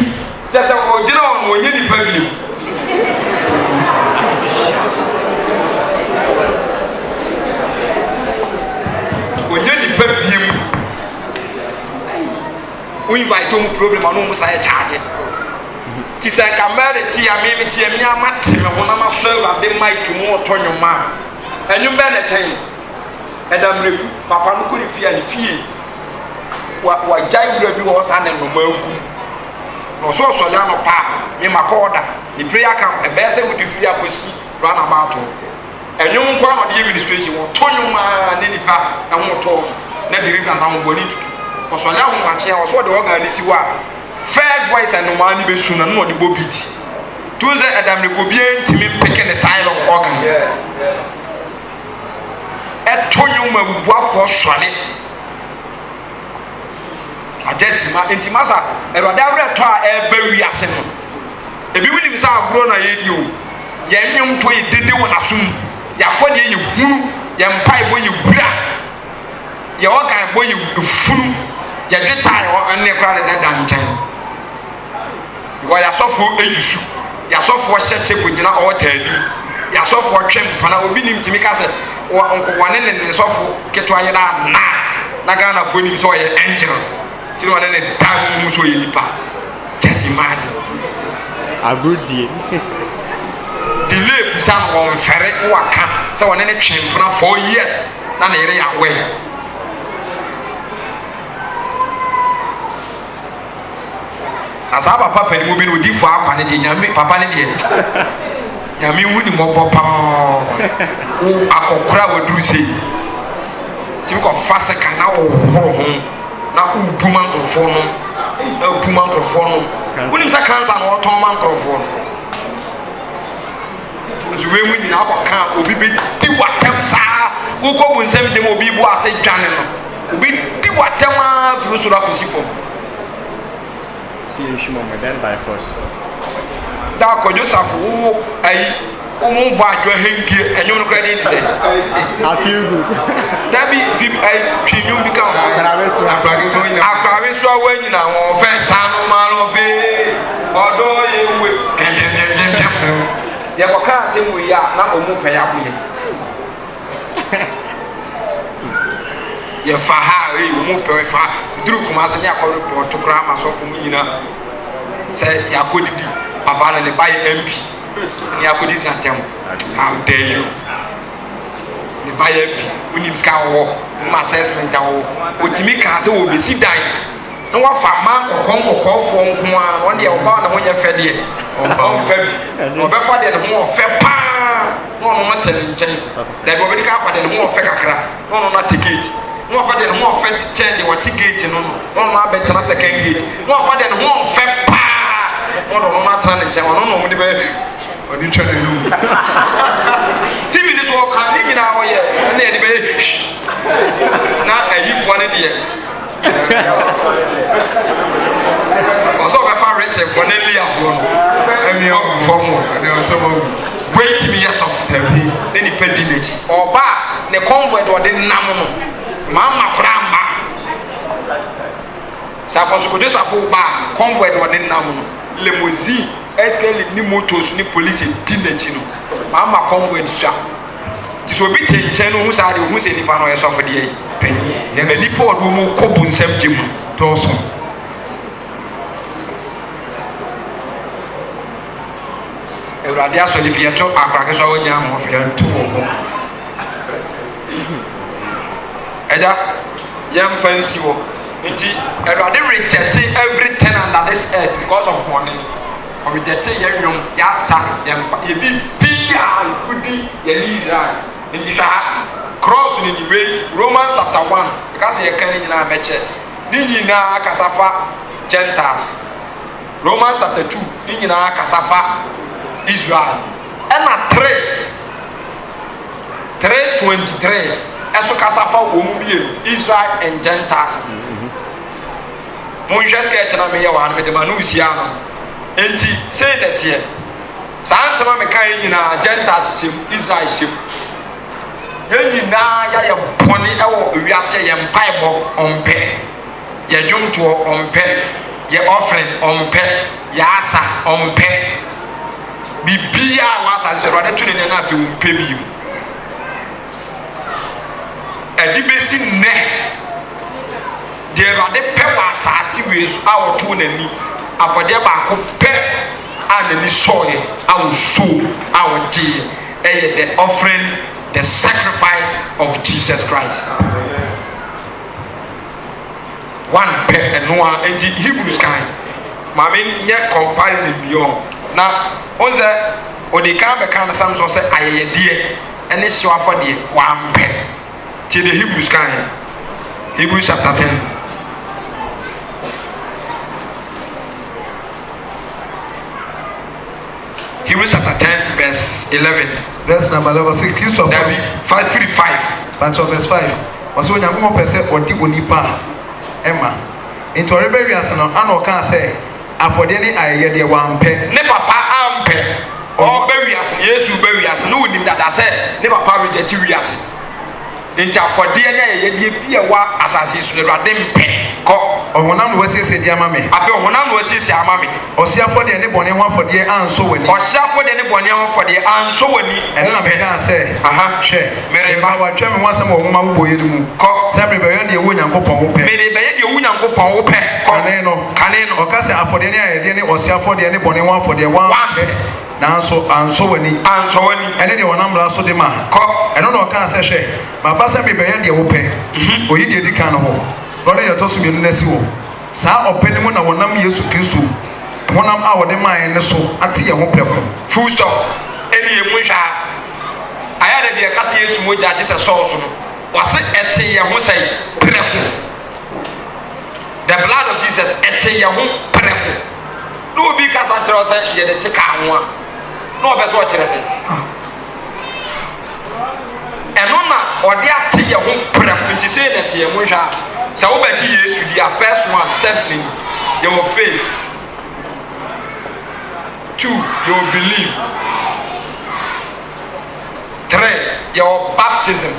jese o jira on onye ni pa bi onye ni pa bi we invite you problem anu musa ya charge ti san kamere ti ya me ti emi amate me wona ma so Awurade mic mu otonyoma enyu be na chen edamreku papa no ko ni fie ani fie wa jai wura bi wo sa na no magu no so so ya no pa me makoda the prayer camp e be se we di fie akosi run about enyu nko amade administration wo tonyoma ne nipa ehwo to na deliverance am boni tutu osole ahun wache oso de organize wa first voice and normal ni be suna no de bobiti tunze edamreku bi entimi picking the style of organ etonyoma bubuafo sole ajesima intimasa Awurade awre to a eba wiase no ebi wini bisa agro na yedi o ye nwom to yedede wona sum ya fo de ye hunu ye mpai bo ye bura ye organ bo ye funu ye detail o ne kra de danchen wo ya sofo eyisu ya sofo hyeche kugina o taadi ya sofo twem pana obi nim timi ka se onko wane ne sofo keto aye na Ghana fo nim so ye angel ti wane ne dan mu so ye nipa just imagine Abudi. Delay some on ferret waka. So on any champion 4 years. None area away. As our papa and moving with you for our papa and Yami would more papa. I could crowd would do say. Think of fast can now home. Now, who microphone? No, microphone. When is a cancer or Tom microphone? So when we in our camp, will be what them say. Who go with them, they will be what I say, Janet. Will be what them are for you. See you, my dad by force. That could just have a bad your hanky and you credit. I feel good. That be you become after I saw when you know, offense, man of it, although you can't say we are not a pay up here. Your fire, you move very far. Drew Kumas and Yakko to Grammar so for me, said Yakudi, Papa and the by MP. Yakudi not tell how dare you. The by MP, we need scour walk, my assessment, what to make us will be sit dying. No one for man or conquer call for one day about when you're fed here. Or before the more fair pa, no matter in change. That will be covered and more fair crack, no, not ticket. No for the more fair change or ticket, no, my better second gate. No for the more fair pa, no matter in change, no, what you trying to do? TV this walk coming in our year, and then not a youth one idea. Also, if I reach a funny wait to be yes of them, any pedinage or bar, the convoy or the namu, Mamma Cramba. Suppose could this a full bar, convoy or the namu, limousine, escalating new motors, new police in Tinachino, Mamma convoy shop. This will be 10 channel who's are who's any panoy of the penny. Many poor who move coupon sem Jim Dawson. Radia so if you talk a so yam of your 2 or more. Eda yam fancy wo. Nti Erade rejecting every tenant on this earth because of money. Or rejecting yam yasa yam ye bia kudi ye Israel. Nti sha cross in the way Romans chapter 1 because ye kan nyina meche. Ni nyina kasafa Gentiles. Romans chapter 2 ni nyina kasafa Israel and at 3:23 eso kasafa womubie Israel and Gentiles. Mo just get na me ya wa na me de manusia no enti say that here san sama me kan nyina Gentiles sim Israel sim nyina ya ye boni e wo wiase ye mpaebo ompe ye dwomto ompe ye offering ompe ye asa ompe Bibia was as a rather to the enough you pay me. A debasing neck. There are the peppers as serious our tune and me. After their back pep and the soil, our soul, our dear, the offering, the sacrifice of Jesus Christ. One pep and no one and the Hebrews kind. Mammy, yet comparison beyond. Now, on the or the camera can some say, I dear, and it's your for the one pet. Till the Hebrews kind. Hebrews chapter 10. Hebrews chapter 10, verse 11. Verse number 11. Christopher. 5:35. But verse 5. Was when you go per se or Tibunipa Emma. Into a rebellion, and can say. After any I get one pet. Ne papa ampe. Or bury us, yes, you bury us. No, that I said, never papa reject us. Into for DNA, ye be a wa assassin, never them pet. Or when I'm was say, dear mammy. I feel when I'm was say, mammy. Or see for the anybody one for the answer when. Or see for the anybody one for the answer when. And then I can say, share. Mary, my German was some woman who will do. Several the winner go pon. Maybe the winner go pon. Can kane no ɔka sɛ afɔdeɛ ne ayɛdeɛ ne ɔse afɔdeɛ ne bɔne wɔn afɔdeɛ wɔn nanso ansɔ w'ani ɛne deɛ wɔnam mmara so de ma ɛno na ɔka sɛ hwɛ maba sɛ mebɛyɛ deɛ wopɛ oyi deɛ di kan no hɔ na ɔde deɛ ɛtɔ so mmienu no asi wɔ saa ɔpɛ no mu na wɔnam Yesu Kristo honam a wɔde maa ne so ate yɛn ho prɛko full stop ɛne yɛ mu hwɛ a ayɛ de deɛ kasa Yesu mogya agye sɛ sɔɔso no wɔse ɛte yɛn ho sɛ prɛko the blood of Jesus ɛte yɛn ho prɛko na obi kasa kyerɛ sɛ yɛde te kaa ho a na ɔbɛ so ɔkyerɛ sɛ ɛno na ɔde ate yɛn ho prɛko nti sɛ yɛde te yɛn ho hwɛ a sɛ wobɛgye Yesu di a first one steps ni yɛwɔ faith 2 you will believe 3 your baptism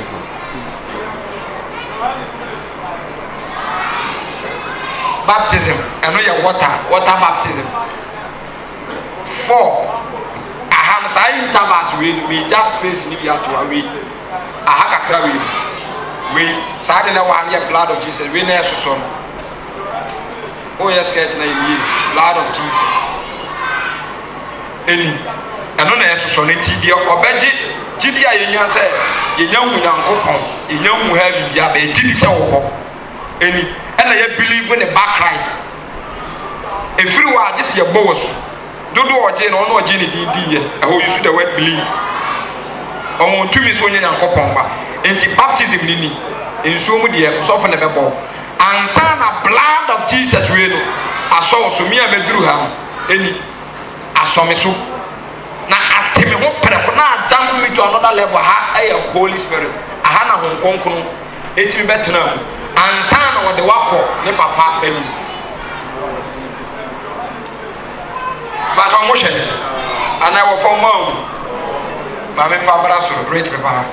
ɛno yɛ water baptism 4 aha no saa intervals wei no megya space ni bi ato a wei aha kakra wei saa de na wa ne yɛ blood of Jesus wei na ɛsoso no woyɛ skirt na yɛ blood of Jesus ɛno na ɛsoso no nti deɛ ɔbɛgye gyidi a yɛnya sɛ yɛnya hu Nyankopɔn yɛnya hu heaven bia bɛgye bi sɛ wɔ hɔ ɛna yɛ believe in the back Christ ɛfiri wɔ agye sɛ yɛbɔ wɔ so dodo ɔgye na ɔno ɔgye ne din yɛ ɛhɔ use the word believe ɔmo ntumi so onye Nyankopɔn ba nti baptism ni nsuo mu deɛ sɔfo na bɛbɔ ansa na blood of Jesus wei no asɔ wɔ so mi a mɛduru ha no asɔ me so na ate me ho prɛko na agya me to another level ha ɛyɛ Holy Spirit aha na Honhom Kronkron ɛtumi bɛtena mu ansa na wɔde wakɔ ne papa anim batɔ mo hwɛ ana wɔ fɔm ma o ma me fa bra soro great papa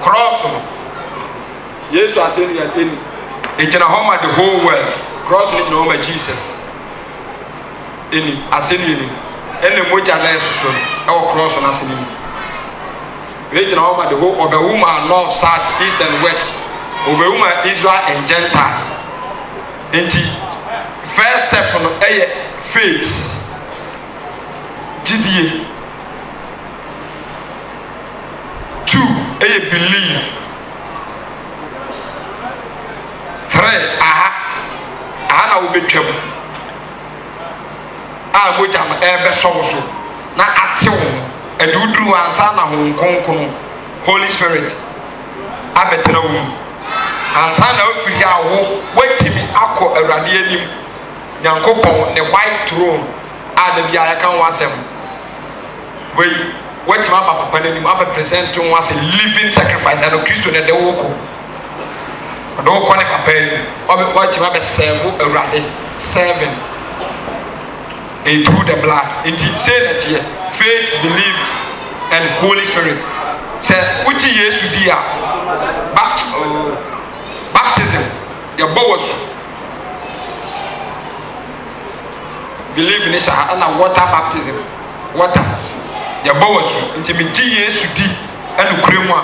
cross no Yesu asɛm yɛ ɛgyina hɔ ma the whole world cross no gyina hɔ ma Jesus asɛm yɛ ɛna mogya na ɛsoso no ɛwɔ cross no ase no mu gyina hɔ ma the whole ɔbɛwu ma north south east and west ɔbɛwu ma Israel and Gentiles nti first step no ɛyɛ faith gyidie 2 ɛyɛ believe 3 aha na wobɛtwam a mogya no ɛbɛsɔ wo so na ate wo ɛde woduru ansa na Honhom Kronkron Holy Spirit abɛtena wo mu ansa na wofiri a woatumi akɔ Awurade anim Nyankopɔn ne white throne a da biara ka ho asɛm wei watimi aba papa n'anim aba present ho as a living sacrifice ɛno Kristo ne de wo kɔ ɔde wo kɔ ne papa anim watimi aba serve Awurade serving through the blood nti say that here faith belief and Holy Spirit sɛ wogye Yesu di a baptism yɛbɔ wɔ so believe ne saa ɛna water baptism water yɛbɔ wɔ so nti megye Yesu di ɛne kura mu a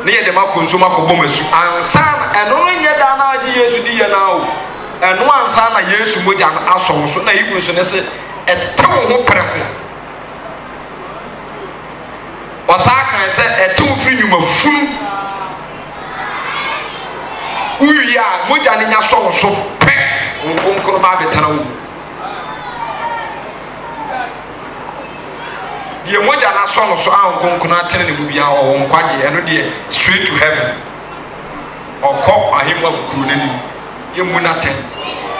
ne yɛde ma kɔnsom akɔbɔ ma su ansa na ɛno no nyɛ da na agye Yesu di yɛ na o ɛno ansa na Yesu mogya no asɔ wo so na yibu so ne sɛ ɛte wo ho prɛko ɔsaa kan sɛ ɛte wo firi nnwuma funu wowie a mogya no nya sɔ wo so pɛ wo nkonkoro ba abɛtena wo deɛ mogya no asɔ no so a wo nkonkoro atene ne mu biara ɔwɔ nkwagye ɛno deɛ straight to heaven ɔkɔ ahemmu akokuro n'anim yɛmmu no atɛn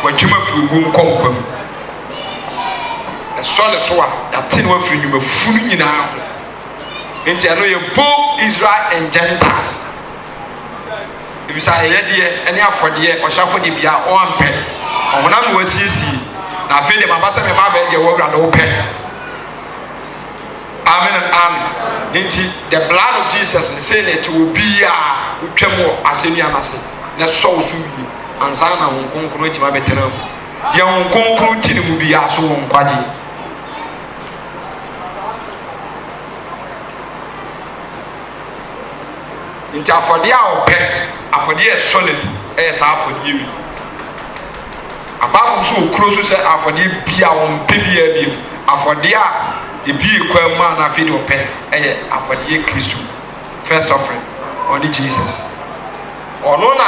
wadwuma firi wo nkɔ nkwa mu ɛsɔ ne so a yɛate no afiri nnwuma funu nyinaa ho nti ɛno yɛ both Israel and Gentiles efisɛ ɛyɛ deɛ ɛne afɔdeɛ ɔhyɛ afɔdeɛ bia ɔampɛ ɔhonam na wasiesie na afei deɛ maba sɛ meba bɛɛ deɛ wɔ Awurade wo pɛ amen and amen nti the blood of Jesus ne sɛ na ɛte wɔ bi a wotwam wɔ asɛnnua no ase na sɔ wo so wie ansa na Honhom Kronkron agyima bɛtena mu deɛ Honhom Kronkron ti ne mu biara so wɔ nkwagye nti afɔdeɛ a ɔpɛ afɔdeɛ yɛ solid ɛyɛ saa afɔdeɛ wi abaafo nso okuro so sɛ afɔdeɛ bi a wɔmpɛ biara bi afɔdeɛ a ebi ekwan mu a n'afɛ de ɔpɛ ɛyɛ afɔdeɛ kristo first offering ɔne jesus ɔno na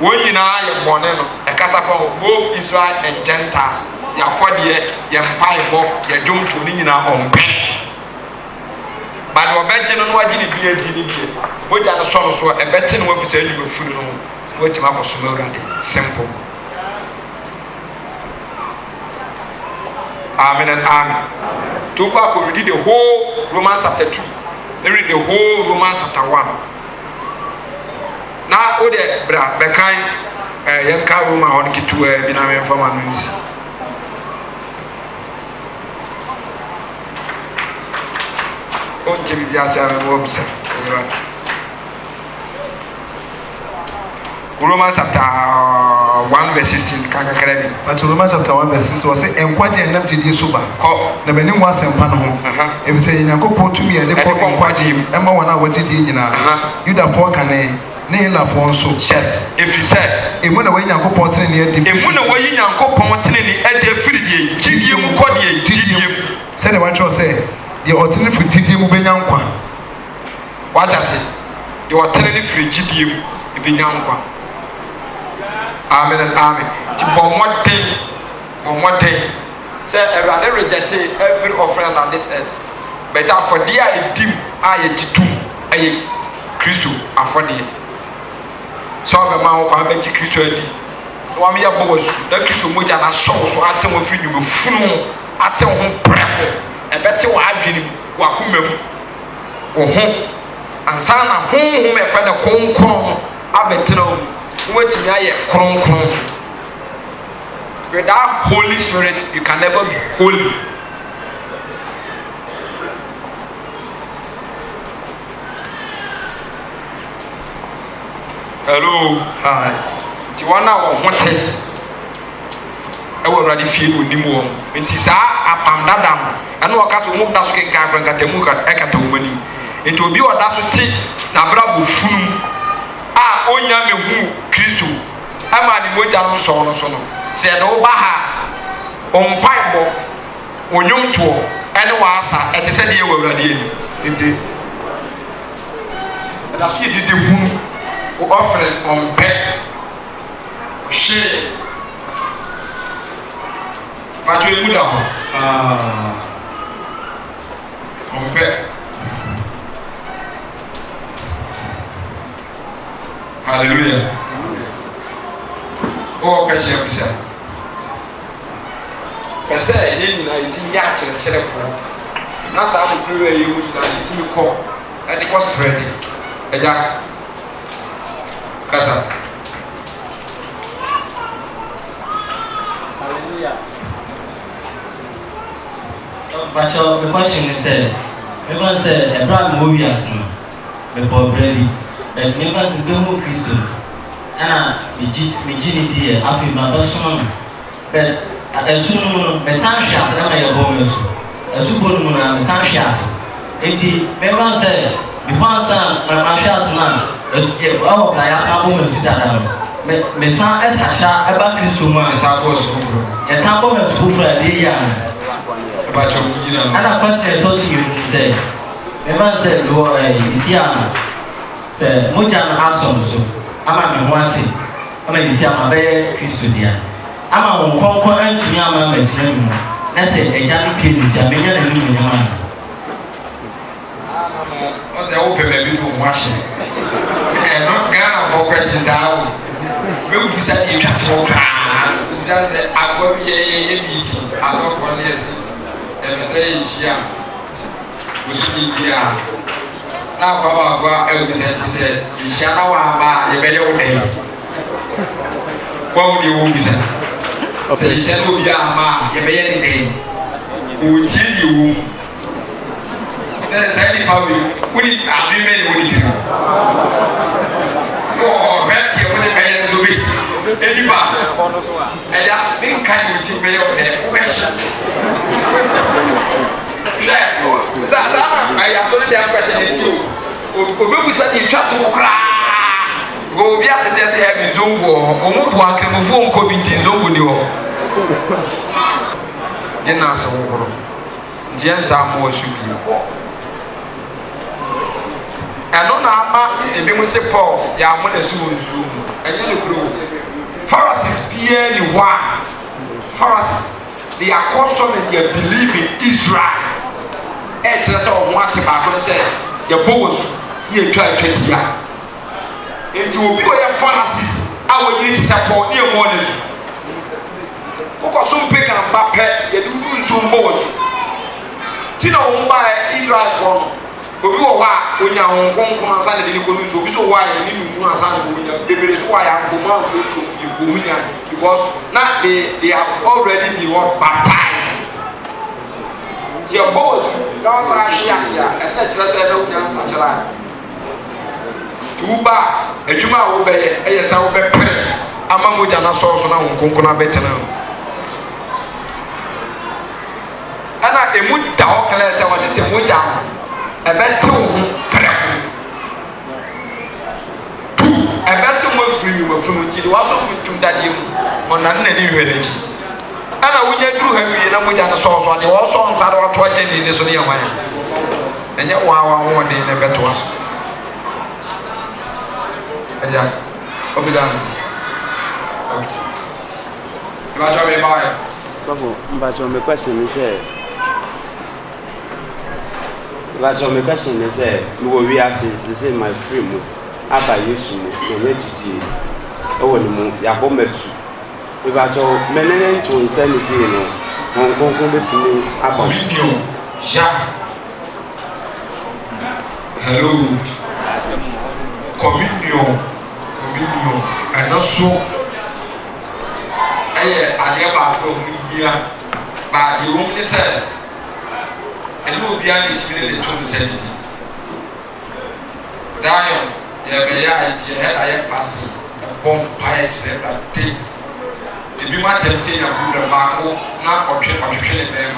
wɔn nyinaa yɛ bɔne no ɛkasa fa both israel and gentiles yɛ afɔdeɛ yɛ mpaebɔ yɛ dwomto ne nyinaa ɔmpɛ bade ɔbɛgye no wagye ne bia di ne bie mogya no sɔ no so ɛbɛte no wafi sɛ anwuma firi no ho watumi akɔsom awurade simple amen and amen to go back read the whole Romans chapter 2 read the whole Romans chapter 1 na o de bra bɛkan yɛnka Roma hɔ no ketewa bi na mɛmfa ma no nsi on tell me ase amebo bisa Romans chapter 1 verse 16 kaka kredi but Romans chapter 1 verse 16 was say enkwaje nam tidi so ba ko na bani ho asempa no ho e bi say Nyankopɔn tumi ye de ko enkwaje ema wona wagidi nyina Yuda fo kane ne hela fo nso yes if you said emu na wa Nyankopɔn tene ne adi emu na wa Nyankopɔn tene ne adi afridie gidie mu kɔdie gidie mu say the one say the ordinary for gidie mu benya nkwa wacha say the ordinary for gidie mu benya nkwa amen and amen ti bomoten say everybody reject every offering on this earth but for dia edim aye titum aye Kristo afɔdeɛ so be ma wo kwa be Kristo adi no am ye bo wasu da Kristo mogya na so ate wo fi nyugo funu ate wo preko ebete wa adwene wa komam wo ho ansa na honhom e fa ne konkon abetena wo watimi aye kronkron without Holy Spirit you can never be holy hello hi ti wana wo hote e wo radi fie onim wo nti saa apam dadam ene wo kaso mo da so kenka krankatamu ka ekata wo mani nti obi wo da so ti na bra bo funum a onya mehu Kristo ama ni mogya no so no se de wo ba ha ompaibo onyomto ene wa asa ete se de ye wo awurade ani ede da so ye de hunu o offering on pet she but we muda ho on pet hallelujah oh kasi abisa pese ye nyina yiti ya kyerɛkyerɛfo na saa mo kuru ye wu nyina yiti mi kɔ ɛde kɔ spread ɛja kasa hallelujah but the question is everyone said Abraham mo wi asno me bo brady that me pass the mo Kristo ana me ginity afi ma baso but asunu no me sanhwe ase na ya bo me so asu bo no na me sanhwe ase enti me ban say before san ma hwe ase na oh na ya sa bo me su dada me san esacha eba Kristo mu a sa bo so fufuro ya san bo me su fufuro de ya eba cho nyina no ana kwase to so you say me ban say do isi ana say moja na asom so ama me ho ate ama isi ama be Kristo dia ama won konkon antumi ama ma tina mu na say eja ni pezi si amenya na ni nyama on say open me bi do mo ahye no Ghana for questions are we will be said you can't talk because agbo ye meeting as of one yes e say ishia usudi bia na kwa e will say ishia na wa ba ye be ye wo dey kwa wo dey wo bisa say ishia no bia ma ye be ye dey o tie di wo na say di pa we ni abi me ni wo ni tiri oh red ke wo ni be ye do bit ediba eya bin kan wo ti be ye wo dey wo be sha za na aya so dey question ti o obebusa di twato kra go bi atese se ya bi zongo omo bu akremofo nko bi tin zongo ni ho de na so woro de nza mo asu bi ano na ama ebi mo se Paul ya mo na su wonsu enye ne kuro Pharisees bia ni wa Pharisees they are custom and they believe in Israel tell us all what about say your boss ye try twenty into obi o your Pharisees our you to support near mornings because some pick and bape you do some boss tina o mba Israel for obi o wa onya honkon kuma san de ni ko nso obi so wa ni nu asan de onya bebere so wa ya for man ko so ibomunya because now they have already been baptized. Your boss, no such yasia, and let us know such a line. Tuba, a Juma will be a sound better. Among which I saw some Kunkuna better now. And I would talk unless I was a same jam. A better a better more free from which it was of to that you on any village. Ana wunya duru hawi na moja na so so de wo so nsa de wato agye ni so ne yawan enye wa wo de ne beto aso eja obedience okay ibacho me bye so ibacho me question is me wo wi ase this is my free mu aba yesu mu enye jidie e wo ni mu yakọ mesu Ibacho menene to insanity no nkonko betimi aba video ja hello communion and also ade ba ko yia ba de wo ni say ene obi an itimi le to insanity Zion ya be ya anti head aye fasting bomb pies never take ebi ma tente ya bura baako na otwe ne bem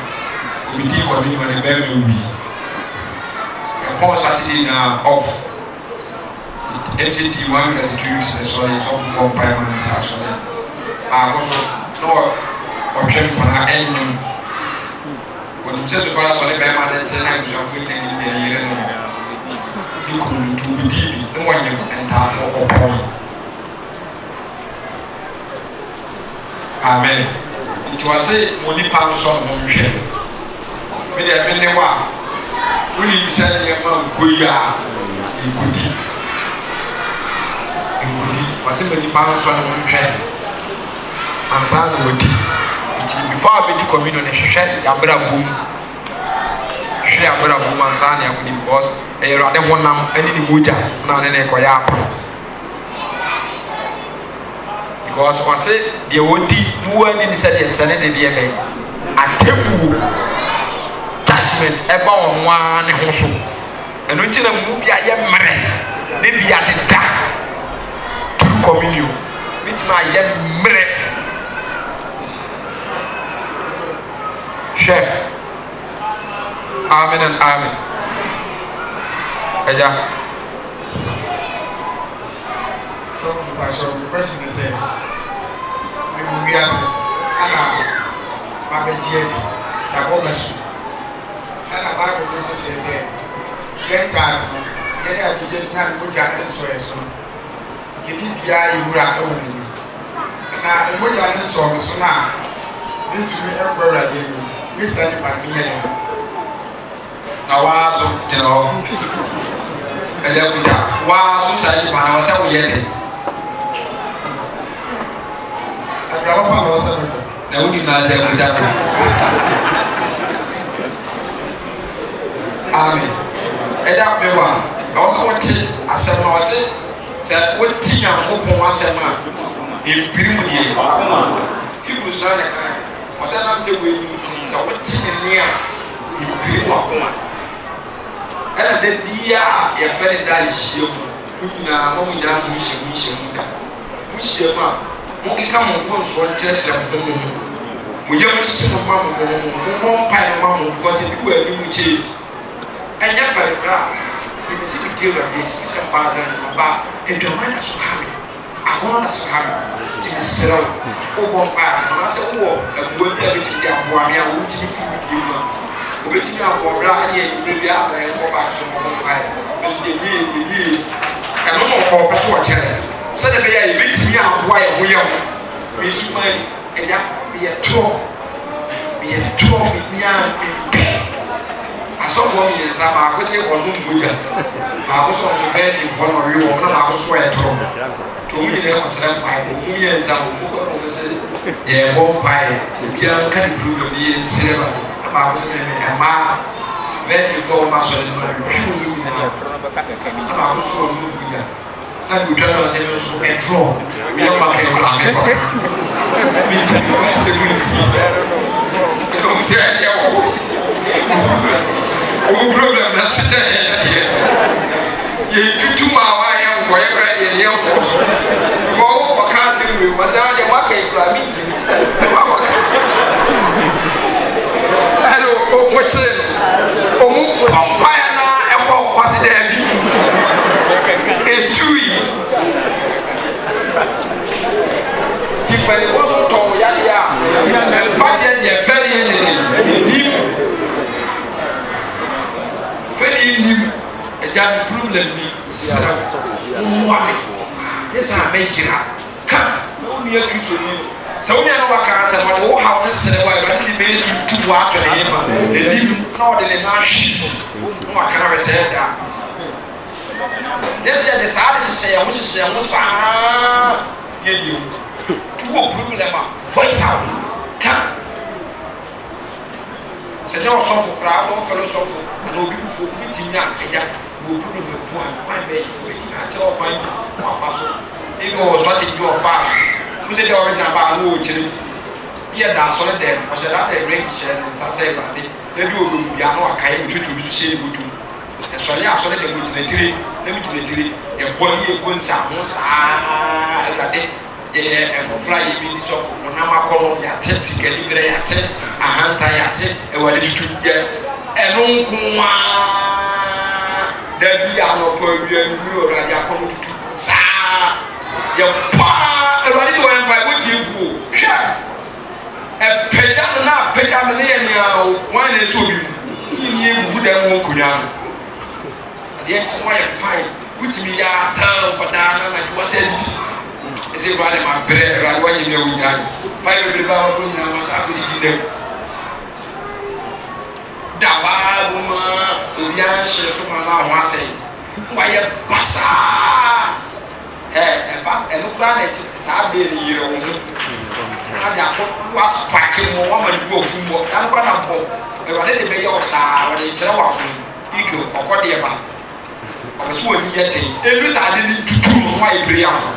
obi di communion ne bem wi Paul Saturday na off NCT 1 plus 2 weeks so it's off for payment as well also no otwe para enyu when se to fara so ne bem ma de tena ku so fu ne ni de yere no di ko lu tu di no wanye entafo opon Amen. It was say money pound son home share. Me de me ne wa. We ni say ye ma koya ikudi. Was say money pound son home share. And san wodi. Before I be the communion share ya bra boom. Share ya bra boom and san ya kudi because e rade wonam ani ni moja na ne ko ya apa. Because I say the odi buwa ni said the Senate de be atebu judgment eba on one ho so eno ntina mu bia ye mre ne bia teta to communion with my ye mre share amen and amen eja so the question is we are ana babejiedi ya bomesu ana Bible also say Gentiles yene akije tan moja enso eso yebi bia ewura ewoni na moja enso so na ntumi ekwara de ni sani pa mi yele na wa so jeno ele kuja wa so sani pa na wa sa wo yele Abraham pa wa sa no na wudi na se musa ko amen eda me wa also what asem na wase se woti Nyankopon asem a empirim die Hebrews na ne kan wase na mte ko yi ti se woti ne a empirim akoma ena de bia ye fere da hie mu nyina mo nya mu hie mu da mu hie ma mo keka mo fon so nkyerɛkyerɛ mo mo yɛ mo hye mo ma mo mpa no ma mo because bi wa ni mu kye anya fare bra ebi si bi di awurade akyi fi sɛ mpaasa no ɔba adwaman na so ha me akɔnɔ na so ha me nti mesrɛ wo wobɔ mpaa kana sɛ wowɔ abua bi a bɛtumi de aboa me a wotumi fi wo die mu a wobɛtumi aboa berɛ a ne anwummerɛ bi abrɛ nkɔ baak so mɔbɔ mpae ɛso deɛ yie ɛno na ɔpɛ so wɔkyerɛ sɛdeɛ bɛyɛ a yɛbɛtumi aboa yɛ ho yɛ ho mesuma yi ɛgya meyɛ torɔ menyaa mpɛ asɔfoɔ mmiɛnsa baako sɛ ɔnom mogya baako sɛ ɔnso vɛgyefoɔ na ɔwe wɔm na baako so ɔyɛ torɔ nti ɔmu nyinaa kɔsrɛ mpae ɔmu mmiɛnsa ɔmu kɔtɔ sɛ yɛbɔ mpae obiara nka ne problem ne yɛnsrɛ ba na baako sɛ mɛmɛ ɛmaa vɛgyefoɔ wɔm asɔre no ma hwehwɛ ɔmu nyinaa na baako so ɔnom mogya na de otwa tɔ sɛ no nso ɛtorɔ woyɛ maka ɛwura me kɔka mentimi wɔyɛ sɛ mu nsi ɛnom sɛ ɛdeɛ wɔ ɔmu problem na hyekyɛ yɛdeɛ yɛtutu ma a waayɛ nkɔyɛ kora deɛ ne yɛnkɔ so bikɔ wokɔka asɛm wei wɔ sɛ wodeɛ woaka yi kora mentimi sɛ mewakɔka ɛne ɔmokyere no ɔmu pɔmpaeɛ na ɛkɔ ɔkɔ se daa bi ɛtui nti mpanimfoɔ so tɔn yadeɛ a mpadeɛ deɛ fɛre yɛ ne nim fɛre nim agya me problem ni srɛ wommoa me ne sɛ a mɛhyira ka na wonua kristoni sɛ wonua no waka akyɛ no wɔde wo haw ne serɛ wɔ awurade de bɛyɛsu tu wɔ atɔ ne yɛfa n'anim na wɔde ne n'ahwe na waka wɛ sɛ da yɛsɛ yɛde saa de hyehyɛ yɛn ho saa yɛdeɛ tu wɔ problem a voice out ka sɛ nyɛ ɔsɔfo koraa na ɔfɛre ɔsɔfo ana obi fufuo obi tumi a agya na obi no mɛbu a kwan bɛyɛ obi tumi akyerɛ ɔkwan na wafa so ebi wɔ strategy bi ɔfa so mo sɛ deɛ ɔbɛgyina baa no wɔkyerɛ yɛ da asɔre dɛm ɔhyɛ da dɛ break hyɛ ne nsa sɛ ɛwurade ebi wɔ bɛmu bia na wakae otwitwi bi so hyɛ ne bɔtum ɛsɔre asɔre dɛm ogyinatire na mi gyinatire ɛbɔ ne yɛ gu nsa ho saa ɛwurade yɛyɛ mmɔfra yɛ bi sɔfo honam akɔnɔ yɛate sikani berɛ yɛate ahanta yɛate ɛwurade tutu yɛ ɛno nko a da bi anɔpɔ awia nwura awurade akɔnɔ tutu saa yɛ paa awurade de wɔn mpa wɔtie fuo hwɛ ɛpagya no na apagya no ne yɛ nea wɔn na ɛsɛ obi mu yɛni ebubu dɛm wɔ nkonnwa no adeɛ nkyɛn wɔyɛ fine wotumi yɛ asan nkɔdaa na anadwo wɔsɛ adidi ɛsɛ awurade ma brɛ awurade wɔnyɛ mu awo nyaa mayɛ bebree ba wɔbɔ nyinaa wɔn asa akɔdidi dɛm da waa bo ma obiara hyɛ so ma na ho asɛe wɔayɛ basaa ɛno koraa na akyi saa bɛɛ ne yere wo ho na de akɔ waspake mu wama ne bu afu mu na nkɔ na bɔ awurade de bɛyɛ wo saa wɔde kyerɛ wɔ ako ike ɔkɔdeɛ ba ɔbɛ so wɔni yɛ den ɛnu saa de ne tutu no ho ayɛ pere afo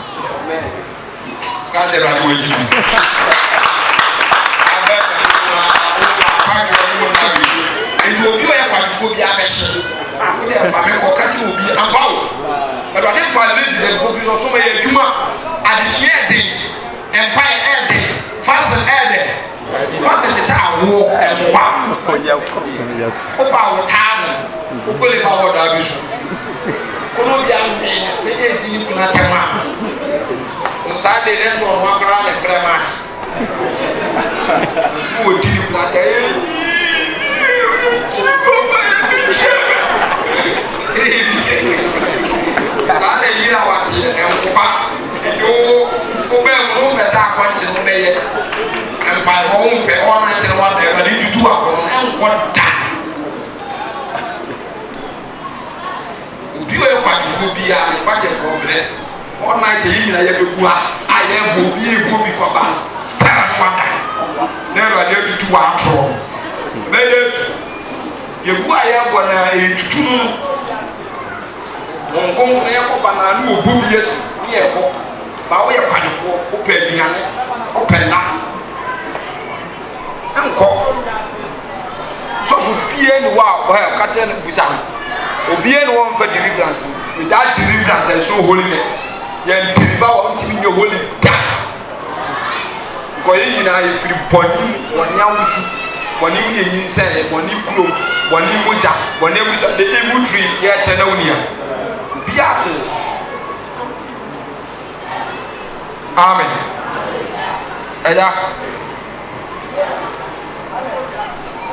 ka sɛ awurade wɔgyi bi nti obi ɔyɛ kwadefoɔ bi abɛhyɛ wode ɛfa me kɔ ka kyerɛ obi amba wo awurade mfa lazy dɛ kɔ bi ɔso ma yɛ adwuma adesua ɛden empire ɛden fasting ɛden fasting de sɛ awoɔ ɛmoa woba wo taano wokɔle ba wɔ daa bi so kono bi amene sɛ ɛdi ne kuna tɛm a saa de ne ntɔ no akora ne frɛ match wɔdi ne kuna tɛ saa na yira wate ɛnkwa nti wobɛɛ mu no wobɛ sɛ akɔnkye no bɛyɛ mpae hɔ wo mpɛ ɔnankyere wada awurade tutu akɔno ɛnkɔ da obi ɔyɛ kwadefoɔ bi a ne kwagye nkɔbrɛ ɔnankyɛ yi nyina yɛbɛgu a yɛbɔ obi yɛgu bi kɔba no stara no wada na awurade atutu wɔ atorɔ bɛyɛ atu yɛgu a yɛbɔ na ɛtutu no wɔn nkonkron yɛ kɔba na ne wɔbɔ bi yɛ so ne yɛ kɔ ba woyɛ kwadefoɔ wopɛ aduane wopɛ nna nkɔ sɔfo bie ne wɔ a ɔkata no busa no obie ne wɔmfa deliverance without deliverance and so holiness yɛn deliver wɔn ntumi nyɛ holy da nkɔyɛ nyinaa yɛfiri bɔne wɔne awosu bɔne mu yɛ nyinsɛn bɔne kurom bɔne mogya bɔne busa the evil tree yɛ kyerɛ na wonia biate amen ɛya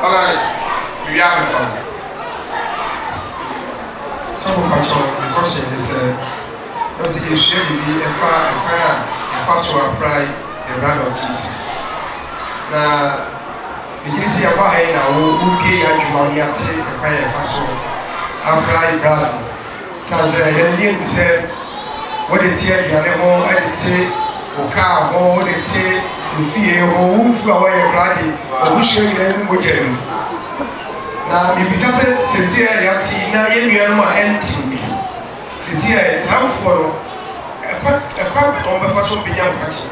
organize we are responsible. So the question is does it usually be a fast to apply the blood of Jesus? Now, the Jesus here why now who pay a humanity a fast to apply blood. So you say what the tear you are at the tea or car or the tea you fear or who flower your body or wish you in na bibisa sɛ sɛsi a yɛate na yɛnnua no a ɛnte sɛsi a ɛsaafoɔ no ɛkwa ɔmbɛfa so bɛnya nkwakye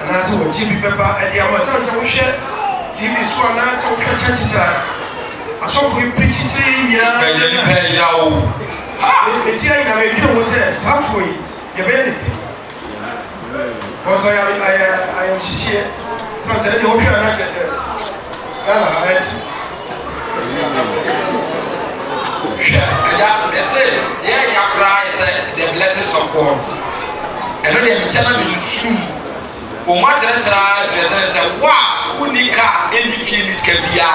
anaasɛ wɔgye bi bɛba ɛde ama sane sɛ wohwɛ tv so anaasɛ wohwɛ kyakye sɛ asɔfo yi pirikyikyiri nyinaa ɛti ayina mɛdwene ho sɛ saafoɔ yi yɛbɛyɛ ne tɛ ɔ sɛ ayɛmhyehyeɛ sane sɛ ɛdeɛ wohwɛ ana kyerɛ sɛ ghana ha ɛnte They say, yeah, you cry, say the blessings of God. And then they tell me soon. O much of the child, they say, wow, unica, any feelings can be a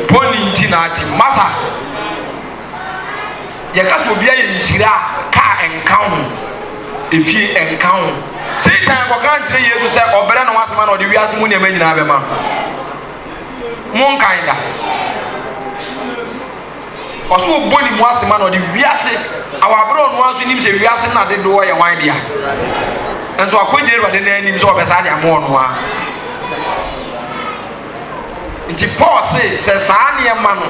Pony Tinati, Massa. Yakas will be in Shira, car and count. If you encounter, say time for country, you say, or better than one man or the Vias Munia Menina. Mon kinda. Also, body was a man or the Viasi. Our brown ones in him say Viasi not the door and wine dear. And so I quit there, but the name is over Sadia Monwa. Nti Paul says Sania Manu,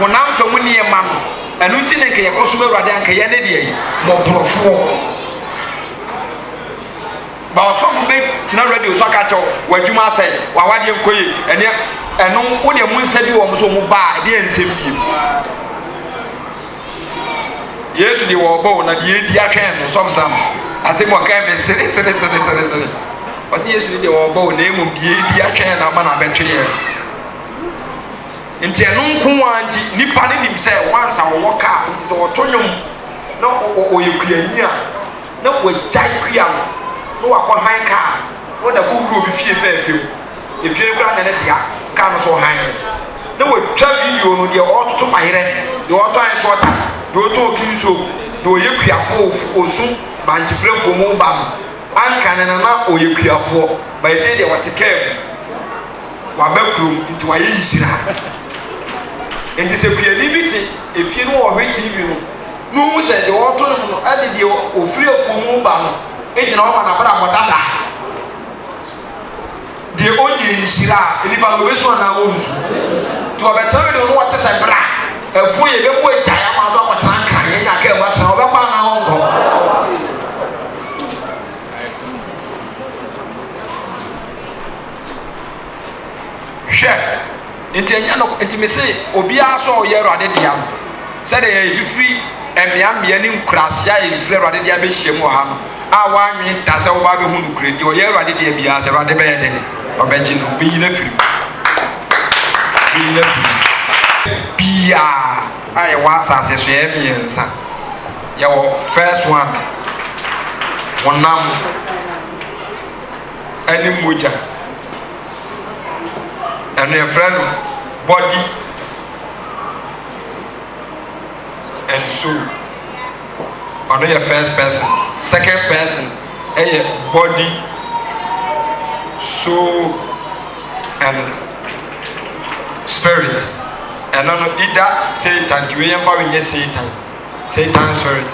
when I'm from Winnie Manu, and Lieutenant Kosuba Radan Kayane, more profo. But some big to not ready to Sakato, where you must say, Wawadi and Koy, and no one your monster you almost buy, the NCP. Yes, you were born at the India camp, some. I think what can be silly. But yes, you were born name of the India camp, a man I bet you. In Tianum Kuanti, Nippon himself once I walk out, it is our Tonium, no, or you clear, no, with Jai no akɔ han car no da ko wuro bi fie fɛɛfɛw efie kura na ne dia car no so han na wo twa video no de ɔtoto mayere de ɔtɔ an so ɔta de ɔtɔ kinso de ɔyɛ kuafo osu banchifrefo mu ba no anka ne na ɔyɛ kuafo ba yɛ de wɔte kem wa bakrum nti wa yɛ yisira nti sɛ kuani bi te efie no wɔ hwe tv no no mu sɛ de ɔtɔ no ade de ofrefo mu ba no ejina ọma na bra modada de onye nshira enipa no beso na wonsu to obetare de no wote se bra afu ye be mo ejaya ma so akotra kan ye nya ka e matra obekwa na wonko hwe ntenya no ntimese obi aso ye rade dia se de ye fifiri emiambia ni nkrasia ye fifiri rade dia be hyiemu ha no awanwe tase wo ba be hu nukure di oyɛ awade de bia se awade be yede obegye no be yina firi bia aye wa asase so ye miensa ye wo first one wonam ani moja and your friend body and soul. Or your first person. Second person, body, soul, and spirit. And on either Satan, to be empowering Satan, Satan spirit.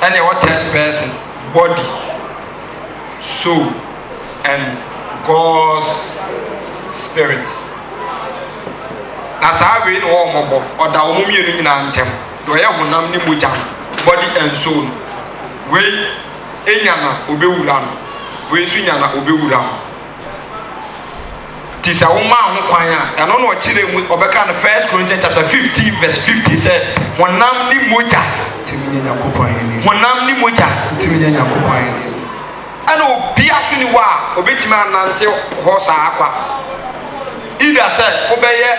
And your third person, body, soul, and God's spirit. As I read all mobile, or the woman in antem, do I have one name body and soul. We enyana obewura no we sunyana obewura no tisa wo ma ho kwan a eno no kire mu obeka no 1 Corinthians chapter 15 verse 50 say wonam ni moja timi nya yakopan ni wonam ni moja timi nya yakopan ni ana obi aso ni wa obetimi anante ho saa akwa either say obeye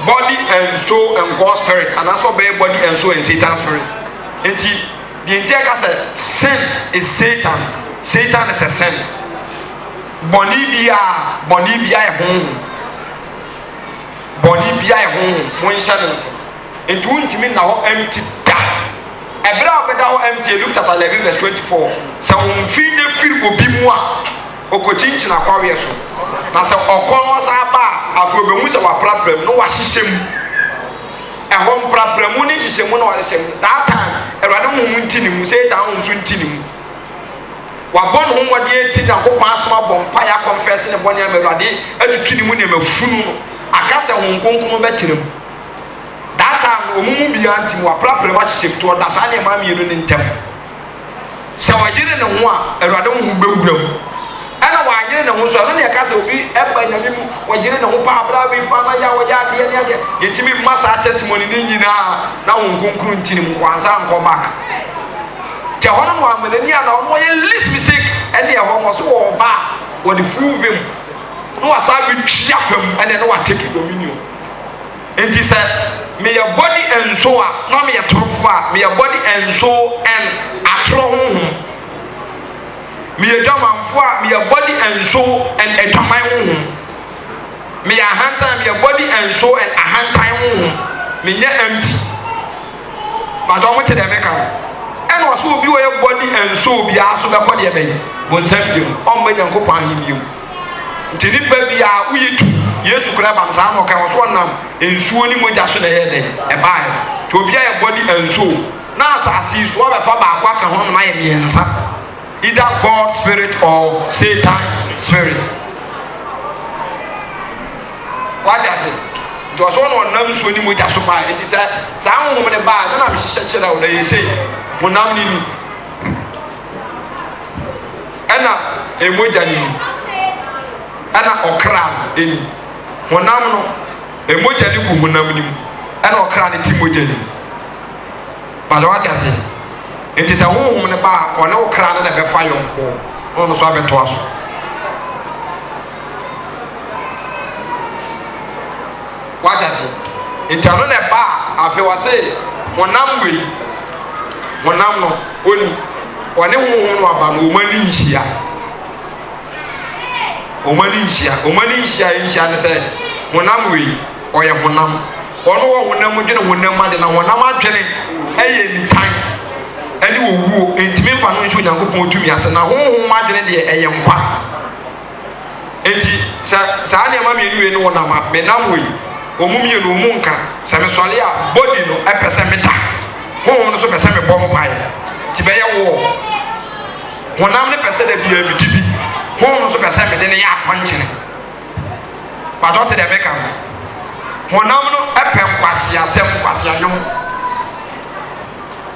body and soul and God spirit and also obeye body and soul and Satan spirit. Enti the entire say sin is Satan, Satan is a sin. Bonibia e hon mon channel enti untimi na ho empty da ebra obeda ho empty. Luke chapter 11 verse 24 so umfide firi obi mu a okochinchin akwawe so na se okon wo sa ba afu obehu se wa problem no wa hyehyem ehom problem ni hyehyem no wa hyehyem that time erade mu ntini mu Satan ho nso ntini mu wa bon ho wode eti na ko asoma bompa ya confess ne bon ya merade atutuni mu ne mafunu akase ho nkonkono betirem that time omumu bi antim wa problem wa hyehyem to da sa ne ma mienu ne ntem se wa yire ne ho a erade ho bewuram ana wa yire ne ho so no ne akase obi eba nyame mu wa yire ne ho pa abra bi fa na ya wa ya de ne ade yetimi masa testimony ni nyina na ho nkonkoro ntini mu kwanza nko back te hono mo amanani ana no ye least mistake ene e ho mo so wo ba wo the full vim no asa bi twa fam ene no wa take dominion. Enti say me your body and soul no me your trofo me your body and soul and atro honhom me your damanfo me your body and soul and edaman honhom me your hantan me your body and soul and ahantan honhom me nya empty but don't want to them come and was who be your body and soul be aso be for the ben bonsam dim on be nyankopon ahimiu ntini ba bia uyetu Yesu kura ba nsa no kan so nam ensuo ni moja so na ye de e bae to obi ya body and soul na asasi so be fa ba akwa kan ho na ye miensa either God spirit or Satan spirit. What I say to so no nam so ni moja so ba enti say sa ho mo ne ba na me hyehyɛ kyerɛ wo na ye say mo nam ni ni ana emoja ni ana okra eni honam no emoja ni ku honam ni ana okra ni timoja ni ba do ati ase enti sa honhom ne ba one okra na be fa yonko no so abeto aso what ase enti ano ne ba afi wase honam we honam no oni one honhom no aba no omani nhia omani nhia ne say honam we oye honam ono wo honam dwene honam ade na honam adwene eye ni tan ani wo entimi mfa no nso nyankopon tumi ase na honhom adwene de eye nkwa enti sa ne ma me ni we no honam me nam we omumye no omunka sa me sole a body no epese meta honhom no so pese me bo mo pae ti be ye wo honam ne pese da bia bididi honhom so pese me de ne ya akwankyene ba do te de meka honam no epem kwase asem kwase anwom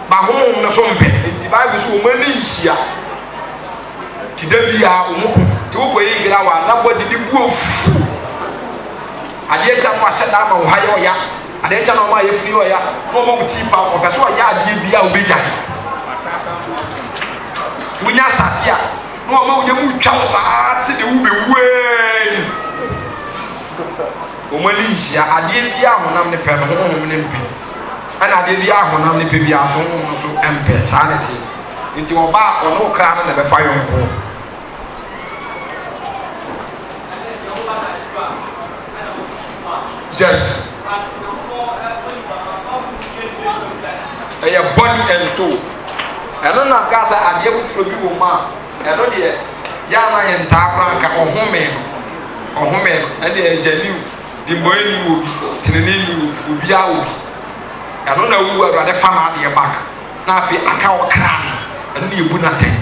ba honhom no so mpe enti bible so o mani nhia ti da bia omuku ti wo ko yi gira wa na body di bu ofu ade echa no ase da ma wo hayo ya ade echa no ma ye firi o ya no mo ti pa o pese o ya ade bia obegya wunya statia no ma wo ye mu twa sa se de wo be we o mani nhia ade bia honam ne pe no honhom ne mpe ana ade bia honam ne pe bia so honhom so empe sa ne ti nti wo ba ono kra na be fa yonko yes your body and soul eno na kasa ade fufuro bi wo ma eno de ya na ye ntakra nka ohome ene janiu di boyni wo bi tenene ni obi a wo bi eno na wu awade fama de back na afi aka okra eno na ebu na ten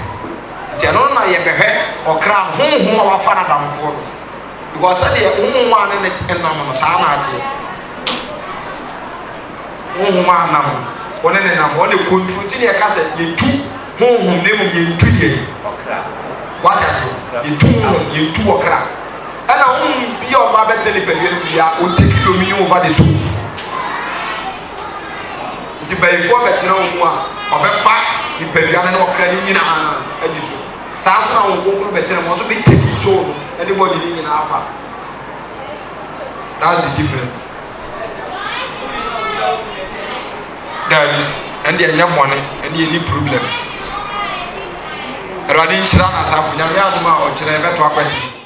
ti eno na ye behwe okra honhom wa fa na damfo because ade honhom wa ne enam no sa na ate honhom anam one ne nam one control ti ne ka se ye tu honhom ne mo ye tu die okra what I say ye tu okra ana honhom bi o ba betele pe bia o take dominion over the soul nti by for betere o mu a obefa ni pe bia ne okra ni nyina adi so saa so na wɔn nkonkoro bɛtɛrɛ mo nso bɛ take soul no anybody ni nyinaa afa. That's the difference. Dabi ɛndi ɛnyɛ mɔne ɛndi ɛni problem. Ɛwurade nhyira na asafo nyame adum a ɔkyerɛ bɛto akɔsi.